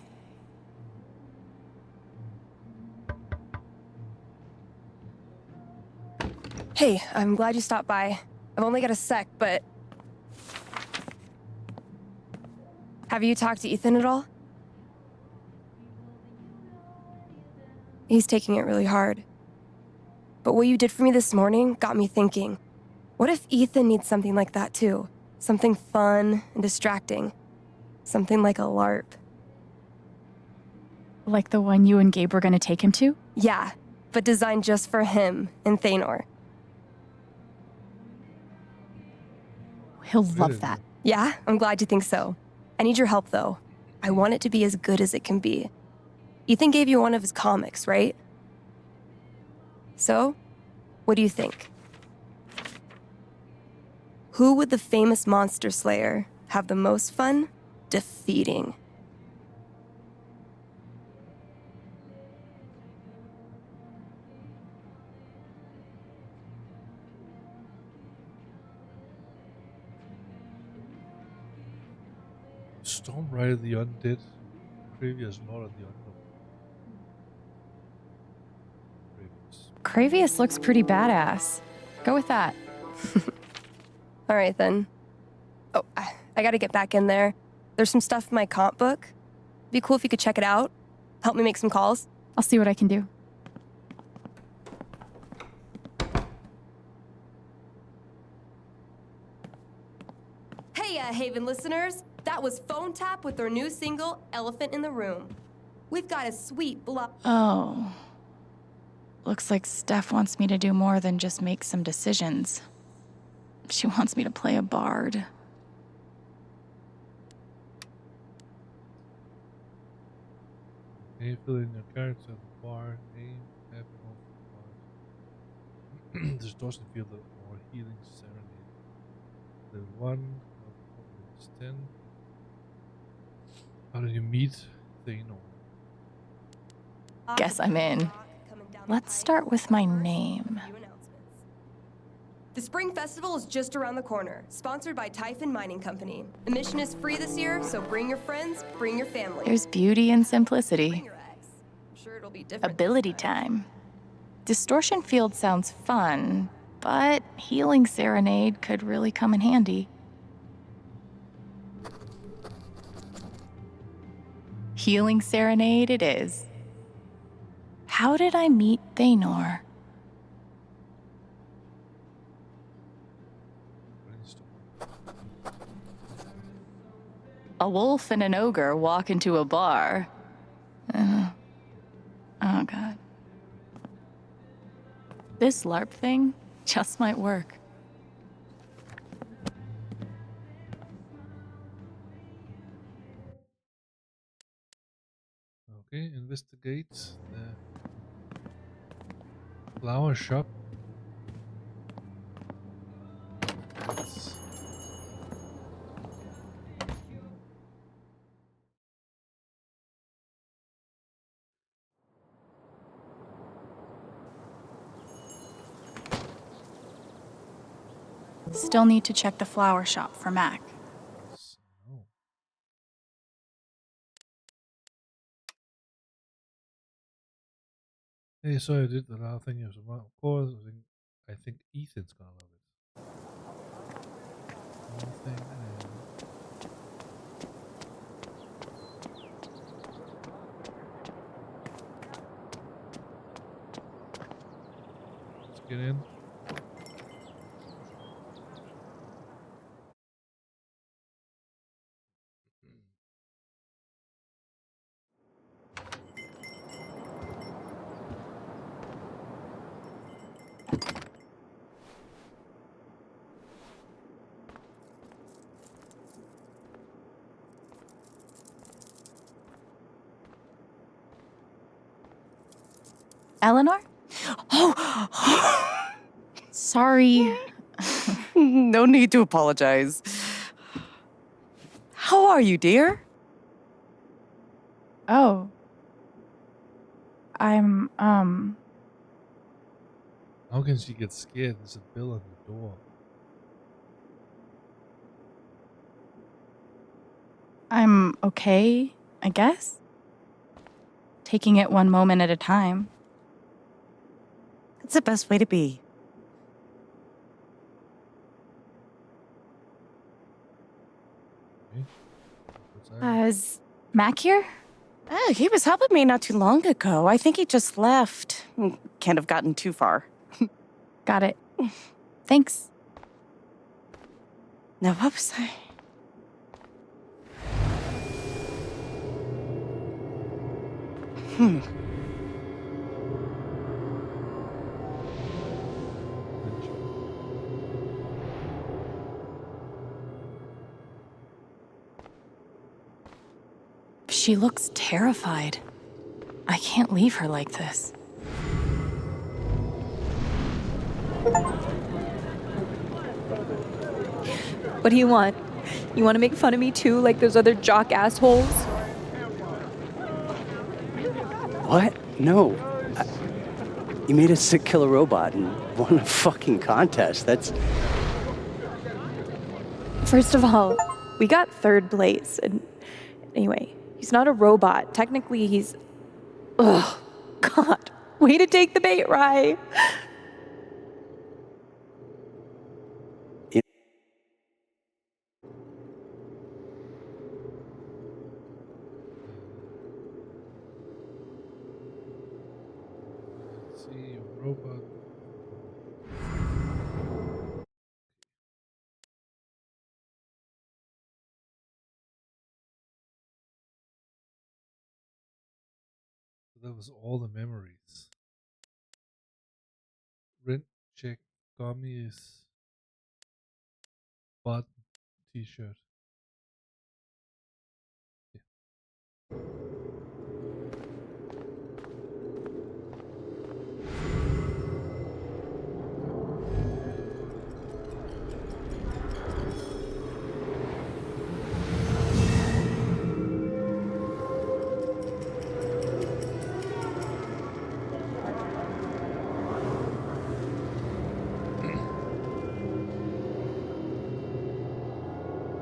E: Hey, I'm glad you stopped by. I've only got a sec, but... Have you talked to Ethan at all? He's taking it really hard. But what you did for me this morning got me thinking. What if Ethan needs something like that too? Something fun and distracting. Something like a LARP.
D: Like the one you and Gabe were gonna take him to?
E: Yeah, but designed just for him and Thanor.
D: He'll love that.
E: Yeah, I'm glad you think so. I need your help though. I want it to be as good as it can be. Ethan gave you one of his comics, right? So, what do you think? Who would the famous monster slayer have the most fun defeating?
A: Storm Rider the Undead. Previous Lord of the Undead.
D: Cravius looks pretty badass. Go with that.
E: All right, then. Oh, I gotta get back in there. There's some stuff in my comp book. Be cool if you could check it out. Help me make some calls.
D: I'll see what I can do.
E: Hey, Haven listeners. That was Phone Tap with their new single, Elephant in the Room. We've got a sweet
D: Oh. Looks like Steph wants me to do more than just make some decisions. She wants me to play a bard.
A: Can you fill in your character at the bar, name, happen of the bar. Distortion field or healing serenade. The 1 of 10. How do you meet Thanor?
D: Guess I'm in. Let's start with my name.
E: The Spring Festival is just around the corner, sponsored by Typhon Mining Company. Admission is free this year, so bring your friends, bring your family.
D: There's beauty in simplicity.
E: I'm sure it'll be different.
D: Ability time. Distortion field sounds fun, but healing serenade could really come in handy. Healing serenade it is. How did I meet Thanor? A wolf and an ogre walk into a bar.
I: God. This LARP thing just might work.
A: Okay, investigate the flower shop. Let's
D: Still need to check the flower shop for Mac.
A: no. Hey, so I did the last thing as well. Of course, I think Ethan's gonna love it. Nothing. Let's get in.
D: Eleanor? Oh! Sorry.
P: No need to apologize. How are you, dear?
D: Oh. I'm,
A: How can she get scared? There's a bill on the door.
D: I'm okay, I guess. Taking it one moment at a time.
P: It's the best way to be.
D: Is Mac here?
P: Oh, he was helping me not too long ago. I think he just left. Can't have gotten too far.
D: Got it. Thanks.
P: Now, what was I?
I: She looks terrified. I can't leave her like this.
N: What do you want? You want to make fun of me too, like those other jock assholes?
H: What? No. You made a sick killer robot and won a fucking contest. That's...
N: First of all, we got third place. And anyway, he's not a robot. Technically, he's... Ugh. God. Way to take the bait, Rye.
A: Let's see, robot. That was all the memories. Rent check, gummies, button, t-shirt.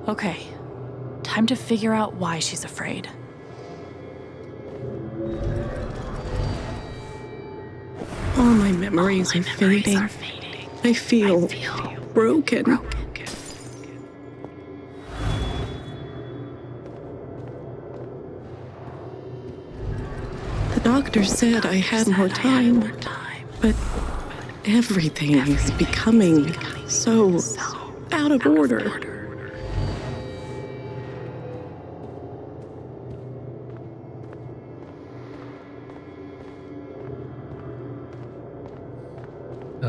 I: Okay, time to figure out why she's afraid.
R: All my memories are fading. I feel broken. The doctor said I had more time, but everything is becoming so out of order.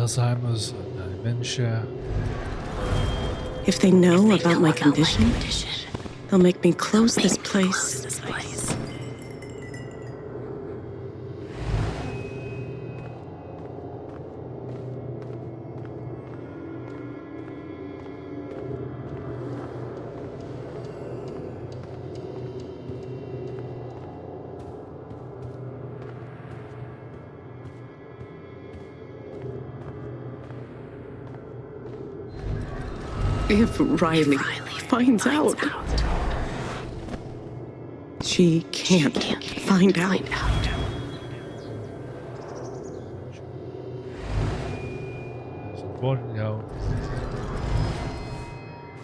A: Alzheimer's, dementia.
R: If they know about my condition, they'll make me close this place. If Riley finds out, she can't find out.
A: It's important how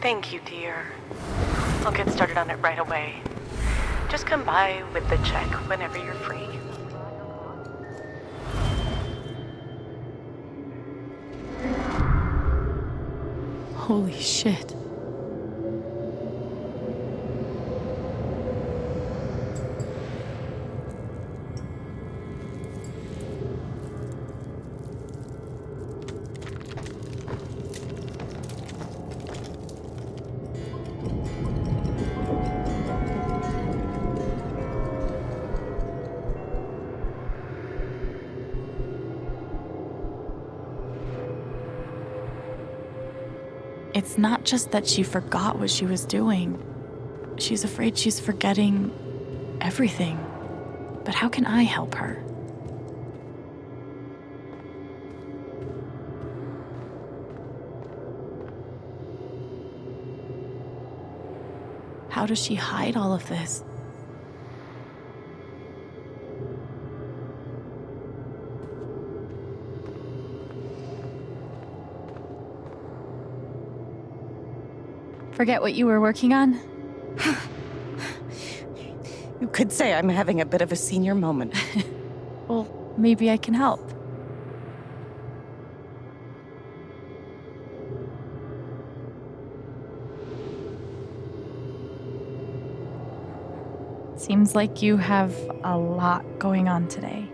S: Thank you, dear. I'll get started on it right away. Just come by with the check whenever you're free.
I: Holy shit. It's not just that she forgot what she was doing. She's afraid she's forgetting everything. But how can I help her? How does she hide all of this? Forget what you were working on?
S: You could say I'm having a bit of a senior moment.
D: Well, maybe I can help. Seems like you have a lot going on today.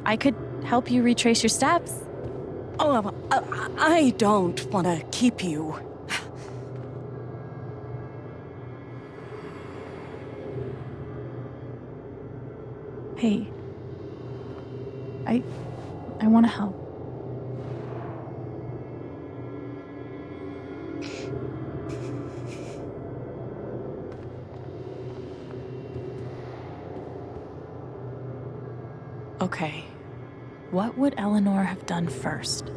D: I could help you retrace your steps.
S: Oh, I don't want to keep you.
D: Hey, I want to help. Okay, what would Eleanor have done first?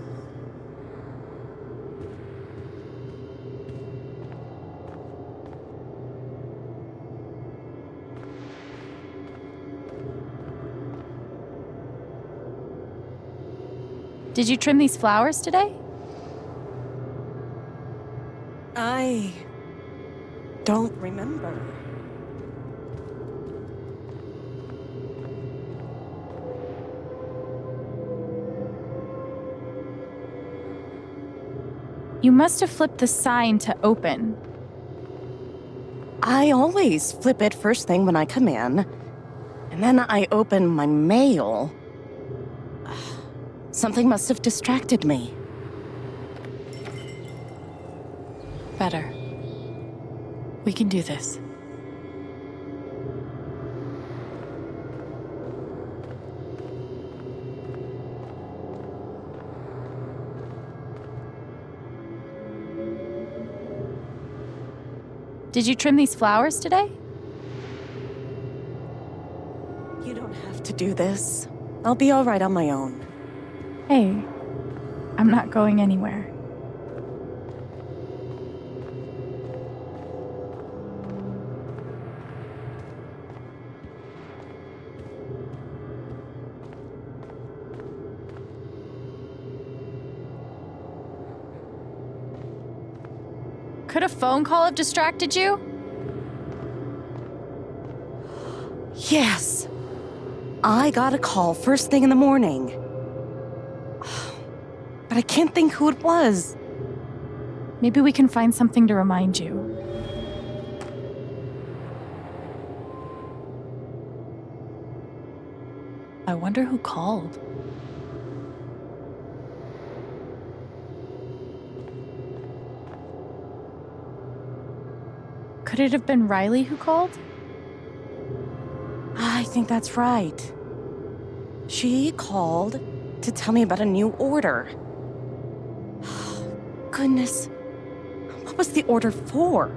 D: Did you trim these flowers today?
S: I don't remember.
D: You must have flipped the sign to open.
S: I always flip it first thing when I come in, and then I open my mail. Something must have distracted me.
I: Better. We can do this.
D: Did you trim these flowers today?
S: You don't have to do this. I'll be all right on my own.
D: Hey, I'm not going anywhere. Could a phone call have distracted you?
S: Yes. I got a call first thing in the morning. But I can't think who it was.
D: Maybe we can find something to remind you.
I: I wonder who called.
D: Could it have been Riley who called?
R: I think that's right. She called to tell me about a new order. Goodness. What was the order for?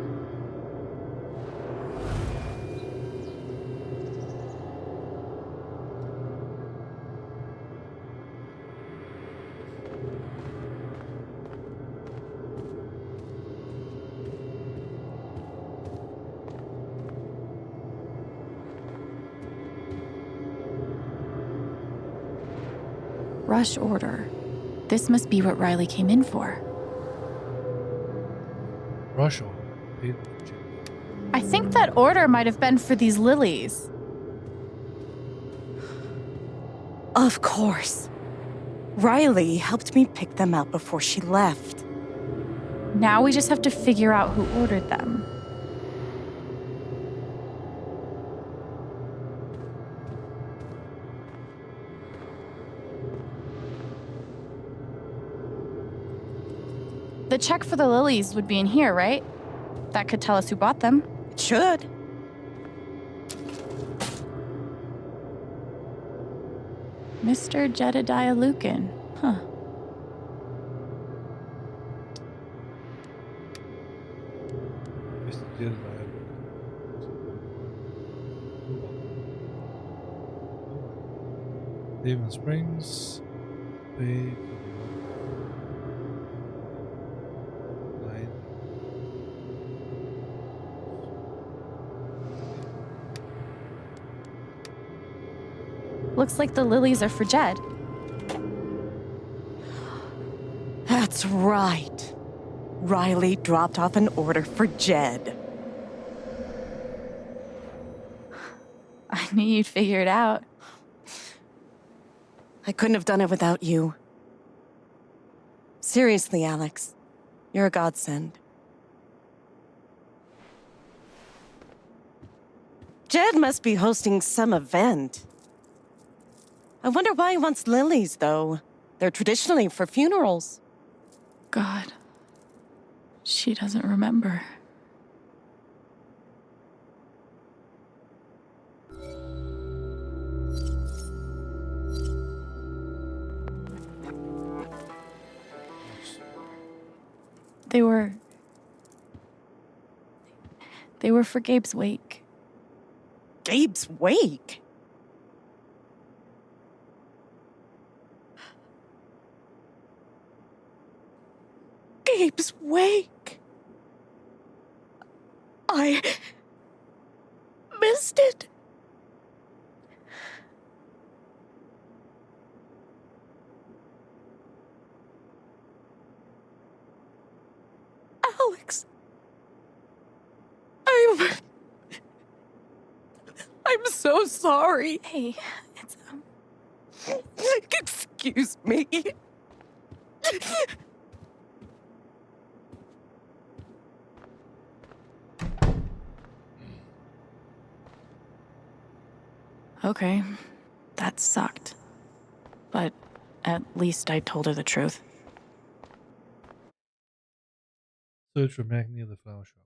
D: Rush order. This must be what Riley came in for.
A: Rush order. Paid for check.
D: I think that order might have been for these lilies.
R: Of course. Riley helped me pick them out before she left.
D: Now we just have to figure out who ordered them. The check for the lilies would be in here, right? That could tell us who bought them.
R: It should.
D: Mr. Jedediah Lucan. Huh.
A: Mr. Jedediah. Haven Springs. Paid for the line.
D: Looks like the lilies are for Jed.
R: That's right. Riley dropped off an order for Jed.
D: I knew you'd figure it out.
R: I couldn't have done it without you. Seriously, Alex. You're a godsend. Jed must be hosting some event. I wonder why he wants lilies, though. They're traditionally for funerals.
I: God. She doesn't remember.
D: They were for Gabe's wake.
R: Gabe's wake? Gabe's wake. I missed it. Alex. I'm so sorry.
D: Hey, it's
R: Excuse me.
I: Okay, that sucked. But at least I told her the truth.
A: Search for Mac near the flower shop.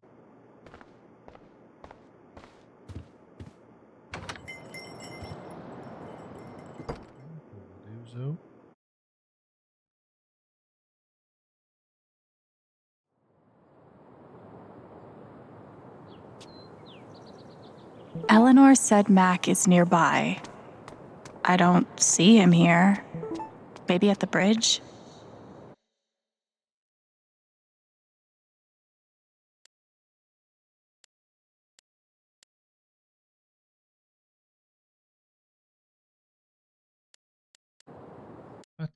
A: Do so.
D: Eleanor said Mac is nearby. I don't see him here. Maybe at the bridge?
A: What?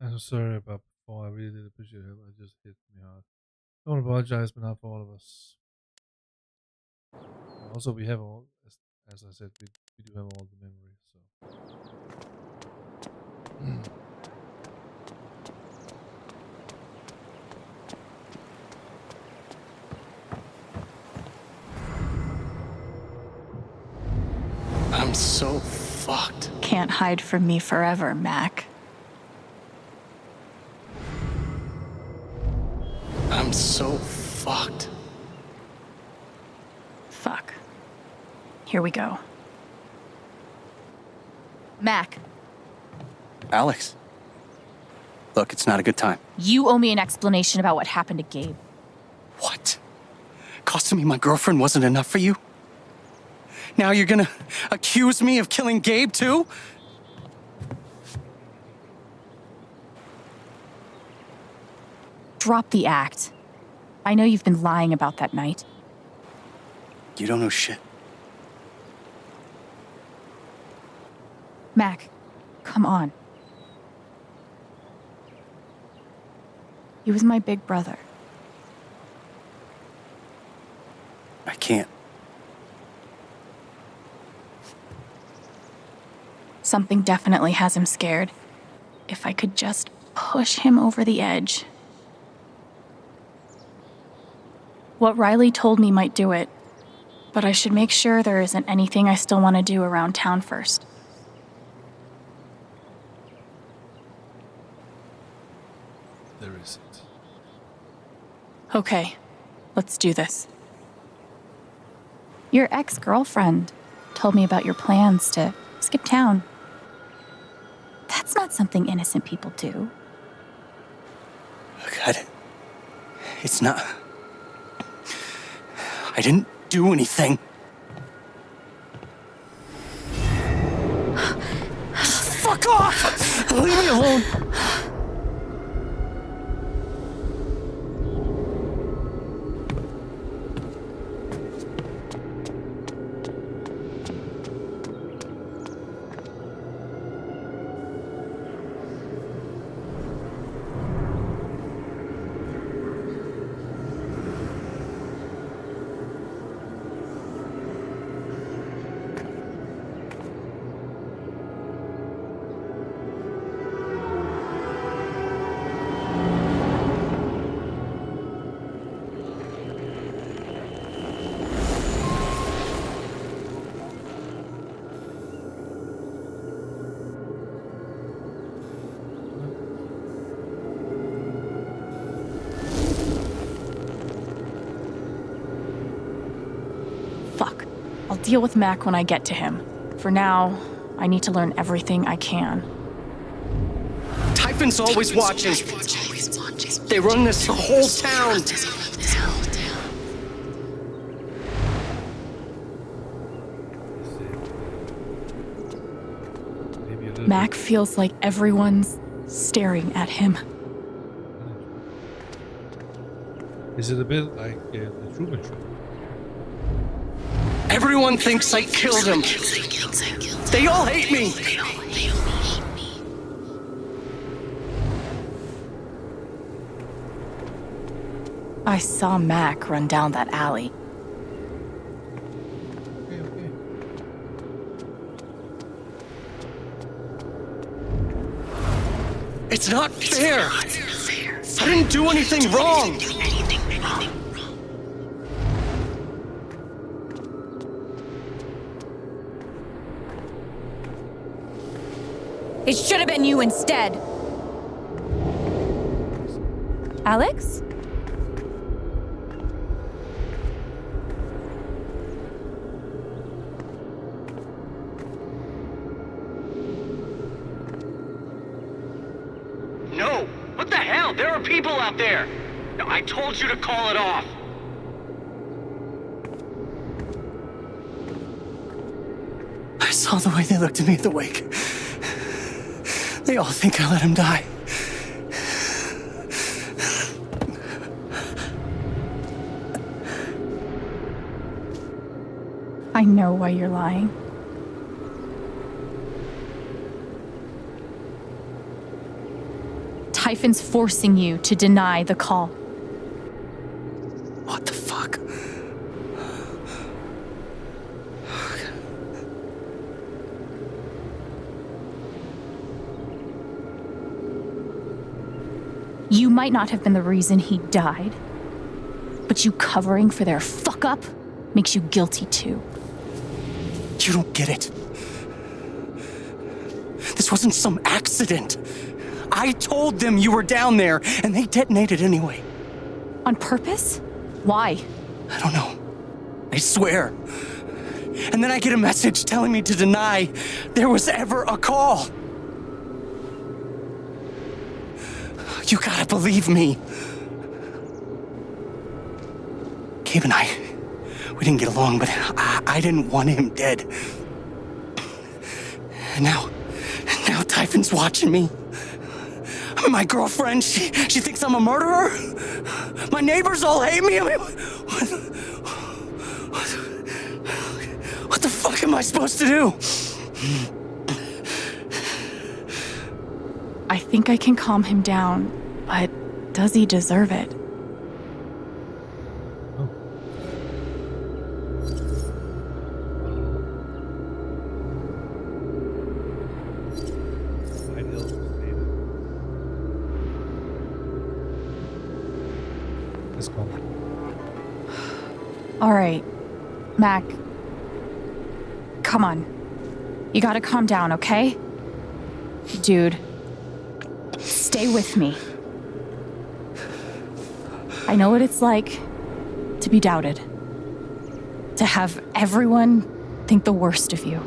A: I'm so sorry about before. I really did appreciate it. It just hit me hard. I want to apologize, but not for all of us. Also, we have all, as I said, we do have all the memories. So.
H: I'm so fucked.
I: Can't hide from me forever, Mac.
H: I'm so fucked.
I: Fuck. Here we go.
N: Mac,
H: Alex. Look, it's not a good time.
N: you owe me an explanation about what happened to Gabe.
H: What? Costing me my girlfriend wasn't enough for you? Now you're gonna accuse me of killing Gabe too?
N: Drop the act. I know you've been lying about that night.
H: You don't know shit.
N: Mac, come on. He was my big brother.
H: I can't.
I: Something definitely has him scared. If I could just push him over the edge. What Riley told me might do it, but I should make sure there isn't anything I still want to do around town first.
A: There isn't.
I: Okay, let's do this.
N: Your ex-girlfriend told me about your plans to skip town. That's not something innocent people do.
H: God, it's not. I didn't do anything. Fuck off! Leave me alone!
I: Fuck. I'll deal with Mac when I get to him. For now, I need to learn everything I can.
H: Typhon's always watching. They run this whole town.
I: Mac feels like everyone's staring at him.
A: Is it a bit like the Truman Show?
H: Everyone thinks I killed him. They all hate me.
I: I saw Mac run down that alley.
H: It's not fair. I didn't do anything wrong.
N: It should have been you instead. Alex?
T: No! What the hell? There are people out there! No, I told you to call it off!
H: I saw the way they looked at me at the wake. They all think I let him die.
I: I know why you're lying.
N: Typhon's forcing you to deny the call.
H: What the fuck?
N: You might not have been the reason he died, but you covering for their fuck up makes you guilty too.
H: You don't get it. This wasn't some accident. I told them you were down there, and they detonated anyway.
D: On purpose? Why?
H: I don't know. I swear. And then I get a message telling me to deny there was ever a call. You gotta believe me. Gabe and I, we didn't get along, but I didn't want him dead. And now Typhon's watching me. My girlfriend, she thinks I'm a murderer. My neighbors all hate me. I mean, what the fuck am I supposed to do?
D: I think I can calm him down, but does he deserve it? All right, Mac. Come on. You gotta calm down, okay? Dude, stay with me. I know what it's like to be doubted. To have everyone think the worst of you.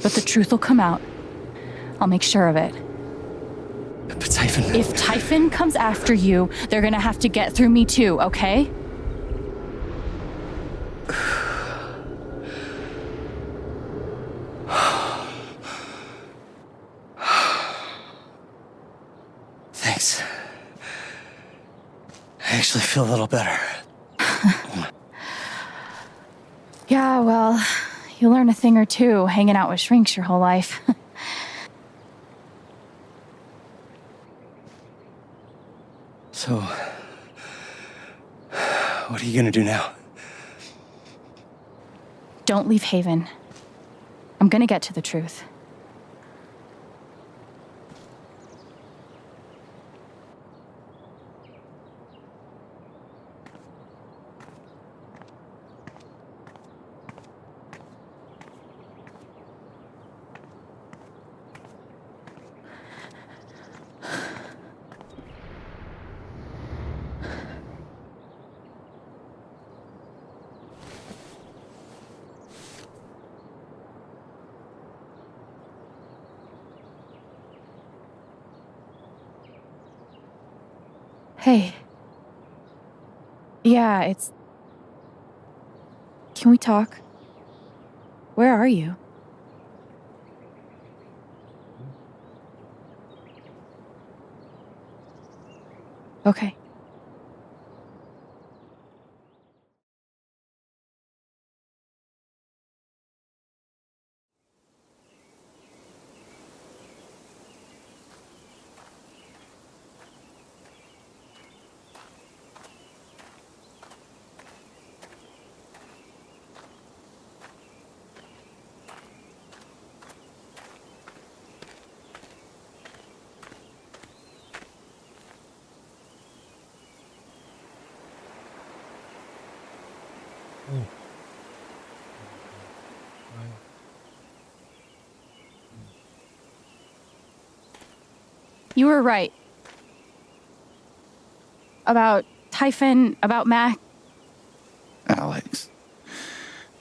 D: But the truth will come out. I'll make sure of it.
H: But Typhon...
D: If Typhon comes after you, they're gonna have to get through me too, okay?
H: Thanks. I actually feel a little better.
D: Yeah, well, you learn a thing or two hanging out with shrinks your whole life.
H: So, what are you gonna do now?
D: Don't leave Haven. I'm gonna get to the truth. Hey. Yeah, it's... Can we talk? Where are you? Okay. You were right. About Typhon, about Mac.
G: Alex.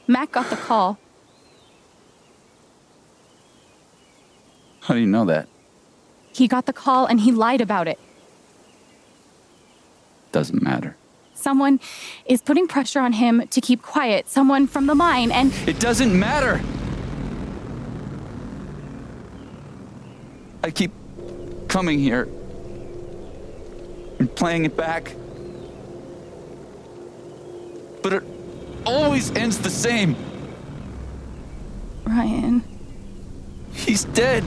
D: Mac got the call.
G: How do you know that?
D: He got the call and he lied about it.
G: Doesn't matter.
D: Someone is putting pressure on him to keep quiet. Someone from the mine and...
G: It doesn't matter! I keep coming here and playing it back. But it always ends the same.
D: Ryan.
G: He's dead.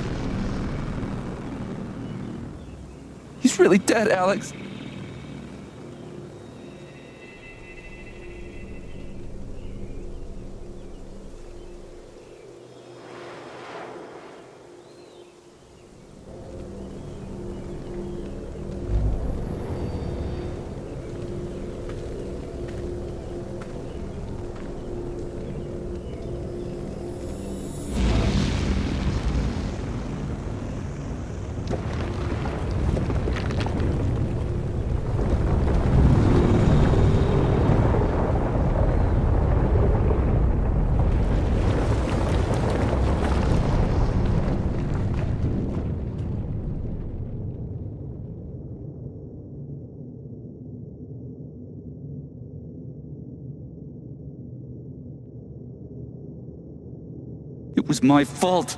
G: He's really dead, Alex. was my fault.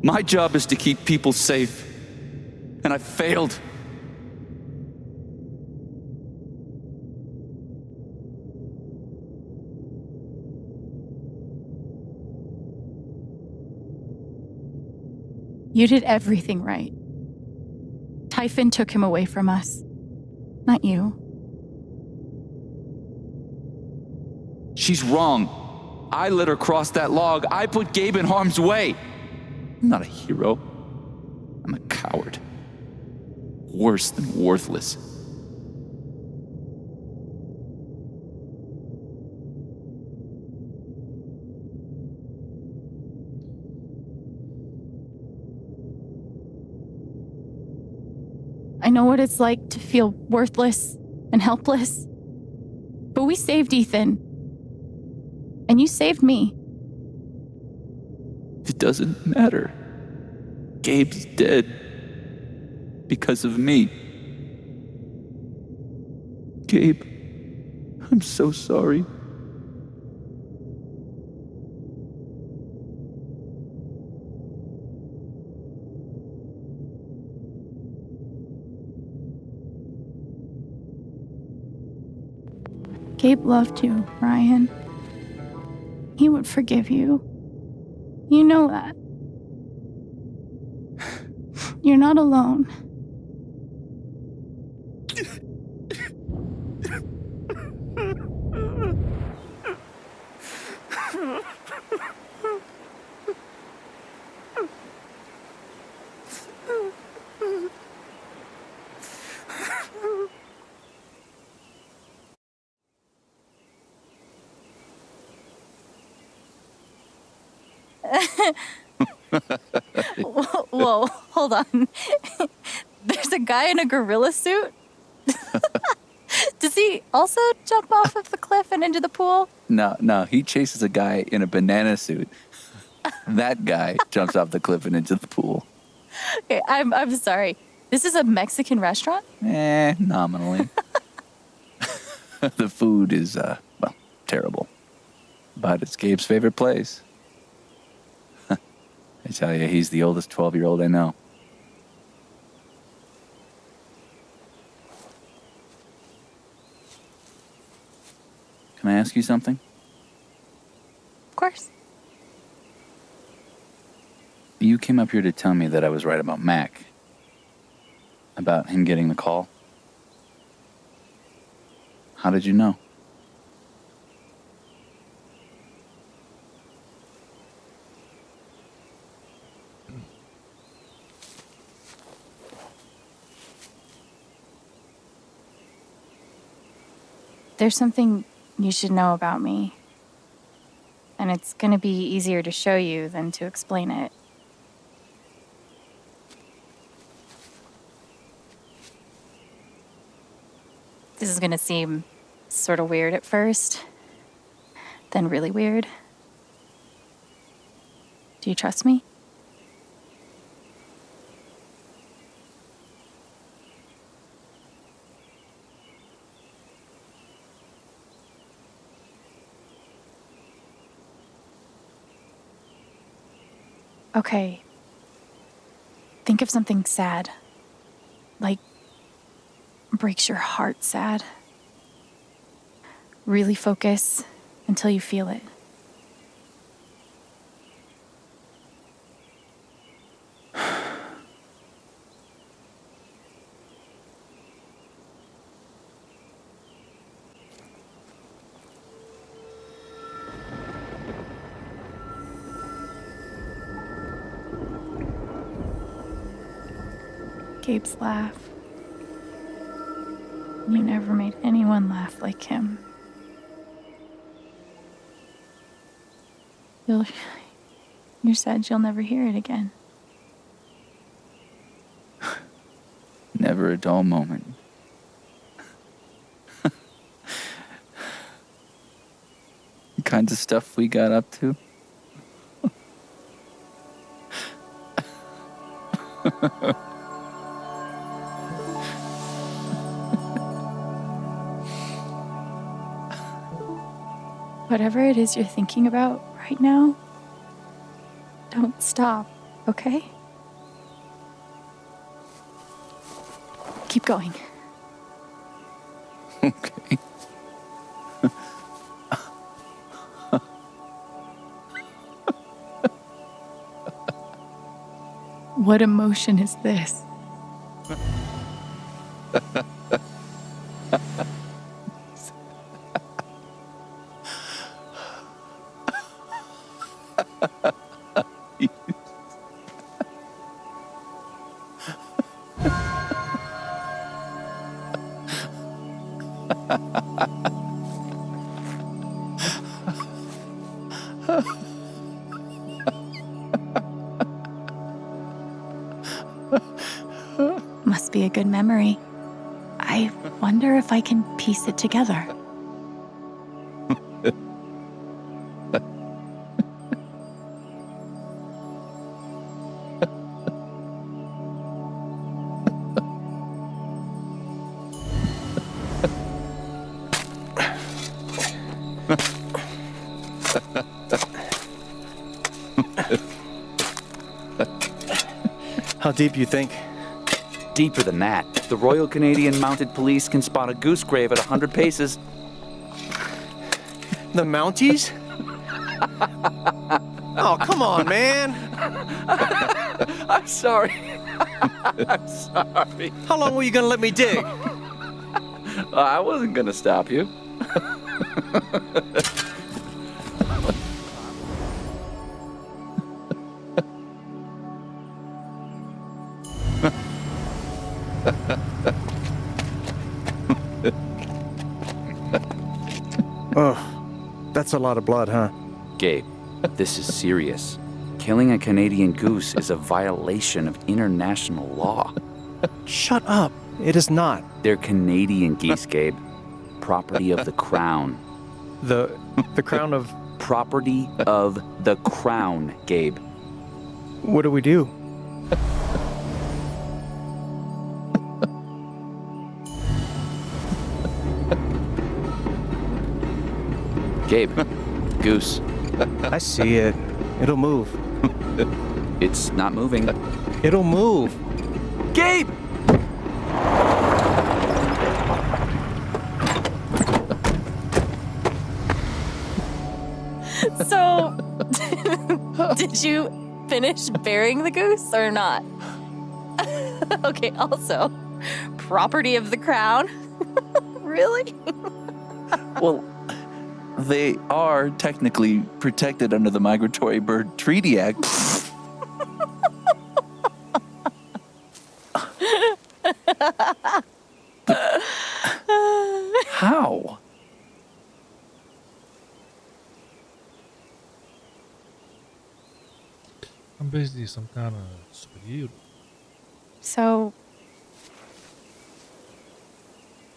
G: My job is to keep people safe, and I failed.
D: You did everything right. Typhon took him away from us, not you.
G: She's wrong. I let her cross that log. I put Gabe in harm's way. I'm not a hero. I'm a coward. Worse than worthless.
D: I know what it's like to feel worthless and helpless. But we saved Ethan. And you saved me.
G: It doesn't matter. Gabe's dead. Because of me. Gabe, I'm so sorry.
D: Gabe loved you, Ryan. He would forgive you. You know that. You're not alone. Whoa, hold on. There's a guy in a gorilla suit? Does he also jump off of the cliff and into the pool?
G: No, he chases a guy in a banana suit. That guy jumps off the cliff and into the pool.
D: Okay, I'm sorry. This is a Mexican restaurant?
G: Nominally. The food is, well, terrible. But it's Gabe's favorite place. I tell you, he's the oldest 12-year-old I know. Can I ask you something?
D: Of course.
G: You came up here to tell me that I was right about Mac. About him getting the call. How did you know?
D: There's something you should know about me. And it's gonna be easier to show you than to explain it. This is gonna seem sort of weird at first, then really weird. Do you trust me? Okay. Think of something sad. Like, breaks your heart sad. Really focus until you feel it. Gabe's laugh. You never made anyone laugh like him. You're sad you'll never hear it again.
G: Never a dull moment. The kinds of stuff we got up to.
D: Whatever it is you're thinking about right now,
N: Don't stop, okay? Keep going.
G: Okay.
I: What emotion is this? Must be a good memory. I wonder if I can piece it together.
Q: How deep you think?
G: Deeper than that. The Royal Canadian Mounted Police can spot a goose grave at 100 paces.
Q: The Mounties? Oh, come on, man.
G: I'm sorry. I'm sorry.
Q: How long were you gonna let me dig?
G: I wasn't gonna stop you.
Q: Oh, that's a lot of blood, huh?
G: Gabe, this is serious. Killing a Canadian goose is a violation of international law.
Q: Shut up. It is not.
G: They're Canadian geese, Gabe. Property of the Crown.
Q: The crown of...
G: Property of the Crown, Gabe.
Q: What do we do?
G: Gabe, goose.
Q: I see it. It'll move.
G: It's not moving.
Q: It'll move.
G: Gabe!
N: So, did you finish burying the goose or not? Okay, also, property of the crown? Really?
G: Well, they are technically protected under the Migratory Bird Treaty Act. How?
A: I'm basically some kind of superhero.
N: So,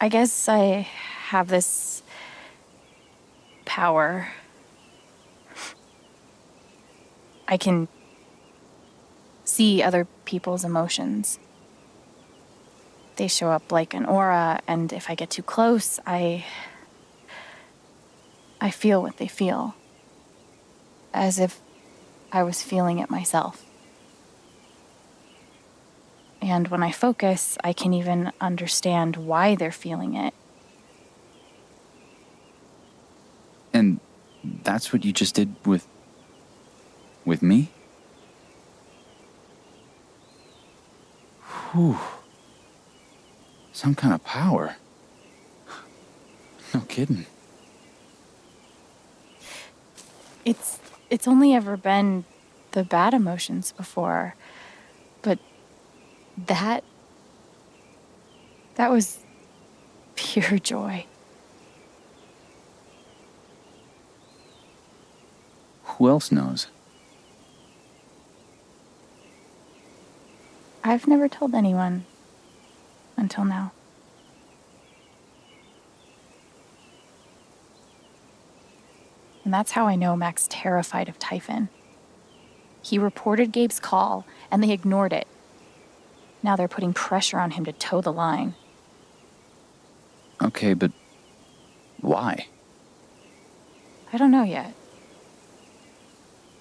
N: I guess I have this power. I can see other people's emotions. They show up like an aura, and if I get too close, I feel what they feel. As if I was feeling it myself. And when I focus, I can even understand why they're feeling it.
G: And that's what you just did with me? Whew. Some kind of power. No kidding.
N: It's only ever been the bad emotions before, but that was pure joy.
G: Who else knows?
N: I've never told anyone until now. And that's how I know Mac's terrified of Typhon. He reported Gabe's call, and they ignored it. Now they're putting pressure on him to toe the line.
G: Okay, but why?
N: I don't know yet.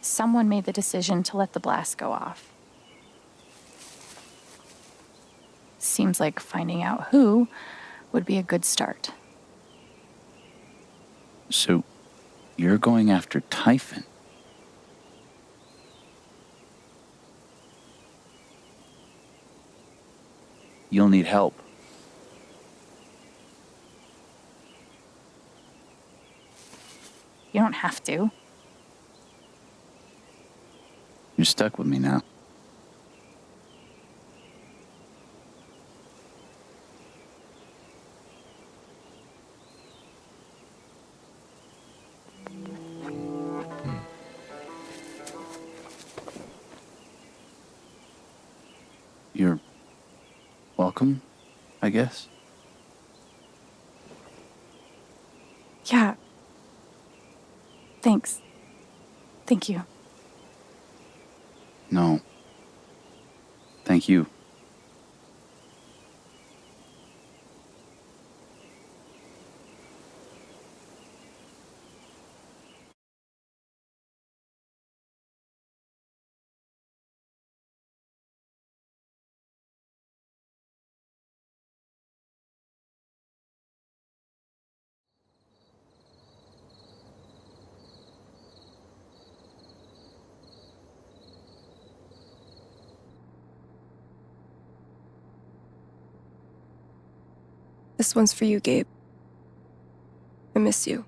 D: Someone made the decision to let the blast go off. Seems like finding out who would be a good start.
G: So, you're going after Typhon? You'll need help.
D: You don't have to.
G: You're stuck with me now. You're welcome, I guess.
D: Yeah. Thanks. Thank you.
G: No. Thank you.
E: This one's for you, Gabe. I miss you.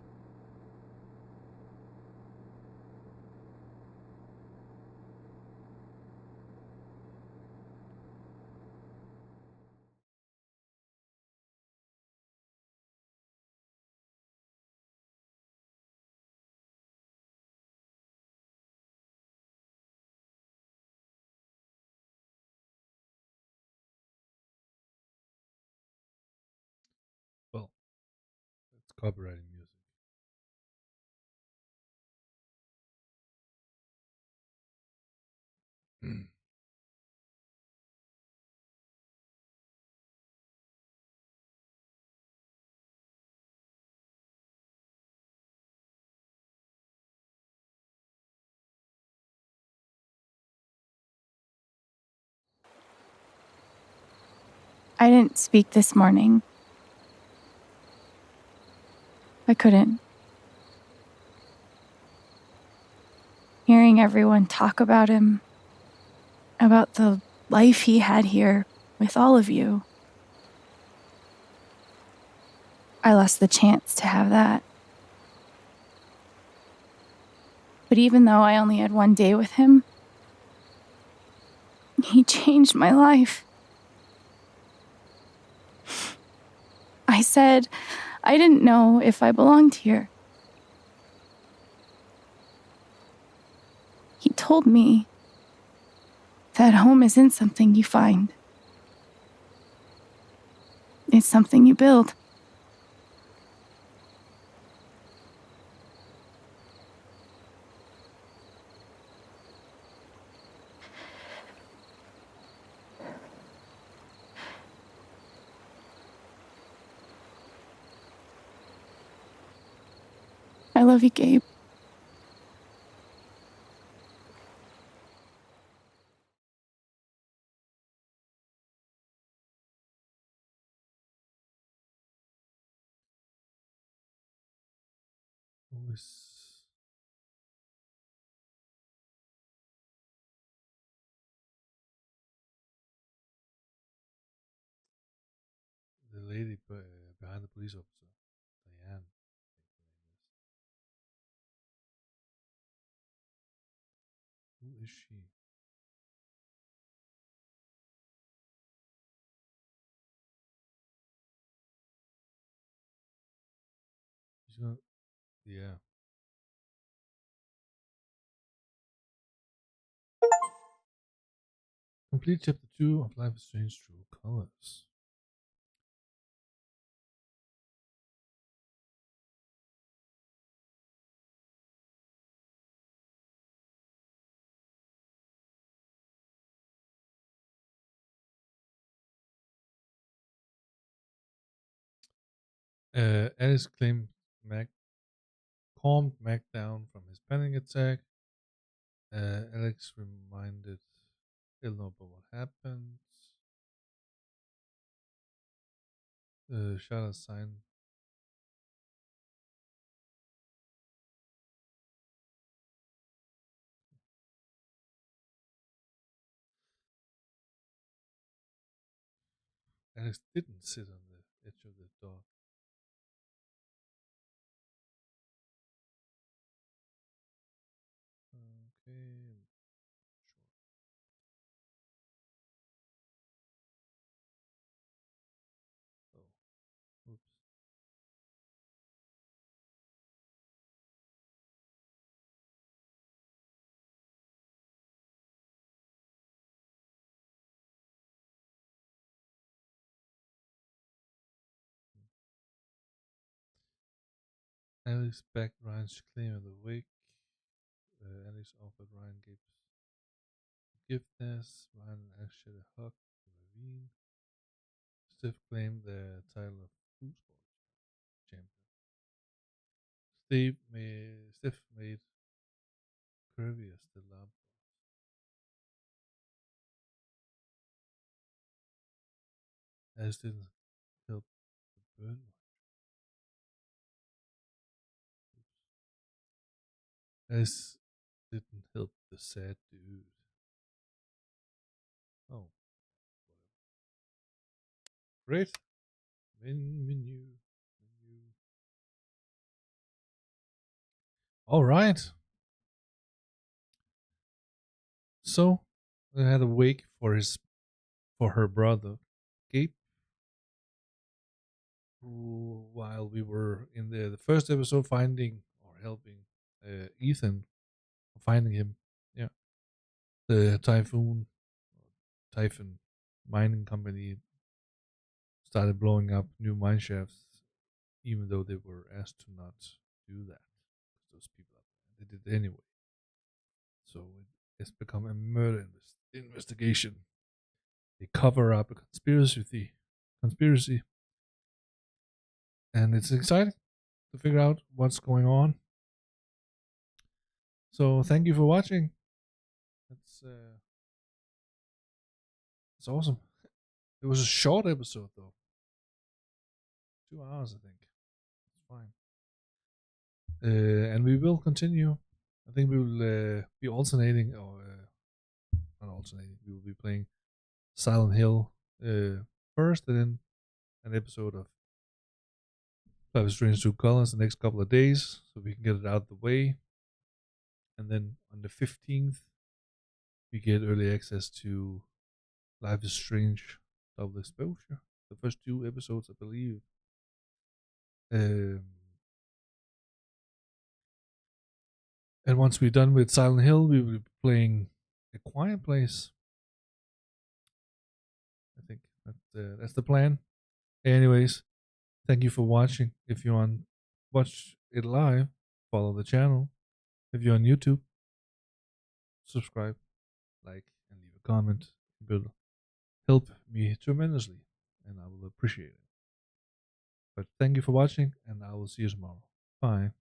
A: Well, it's copyrighting music.
D: I didn't speak this morning. I couldn't. Hearing everyone talk about him, about the life he had here with all of you, I lost the chance to have that. But even though I only had one day with him, he changed my life. I said I didn't know if I belonged here. He told me that home isn't something you find. It's something you build. I love you, Gabe.
A: Always. The lady behind the police officer, Diane. Who is she? She's gonna, yeah. Complete chapter 2 of Life is Strange True Colors. Alice calmed Mac down from his panic attack. Alex reminded Eleanor about what happened. Charlotte signed. Alex didn't sit on the edge of the dock. Okay. Sure. Oh, oops. Alex backed Ryan's claim of the wake. Alex offered Ryan gifts. Forgiveness. Ryan and Alex shared a hug in the ravine. Steph claimed the title of football champion. Steph made Kirby as the lab boss. Alex didn't help the bird watcher. Alex didn't help the sad dude. Oh, great. Menu. All right. So they had a wake for her brother, Gabe. Who, while we were in the first episode, finding or helping Ethan, finding him, yeah, the Typhoon mining company started blowing up new mine shafts, even though they were asked to not do that. Those people up there, they did it anyway. So it's become a murder investigation. They cover up a conspiracy, and it's exciting to figure out what's going on. So thank you for watching. It's awesome. It was a short episode though. 2 hours, I think. It's fine. And we will continue. I think we will be alternating, or not alternating. We will be playing Silent Hill first, and then an episode of Life is Strange True Colors the next couple of days, so we can get it out of the way. And then on the 15th, we get early access to Life is Strange Double Exposure. The first 2 episodes, I believe. And once we're done with Silent Hill, we will be playing A Quiet Place. I think that's the plan. Anyways, thank you for watching. If you want to watch it live, follow the channel. If you're on YouTube, subscribe, like, and leave a comment. It will help me tremendously, and I will appreciate it. But thank you for watching, and I will see you tomorrow. Bye.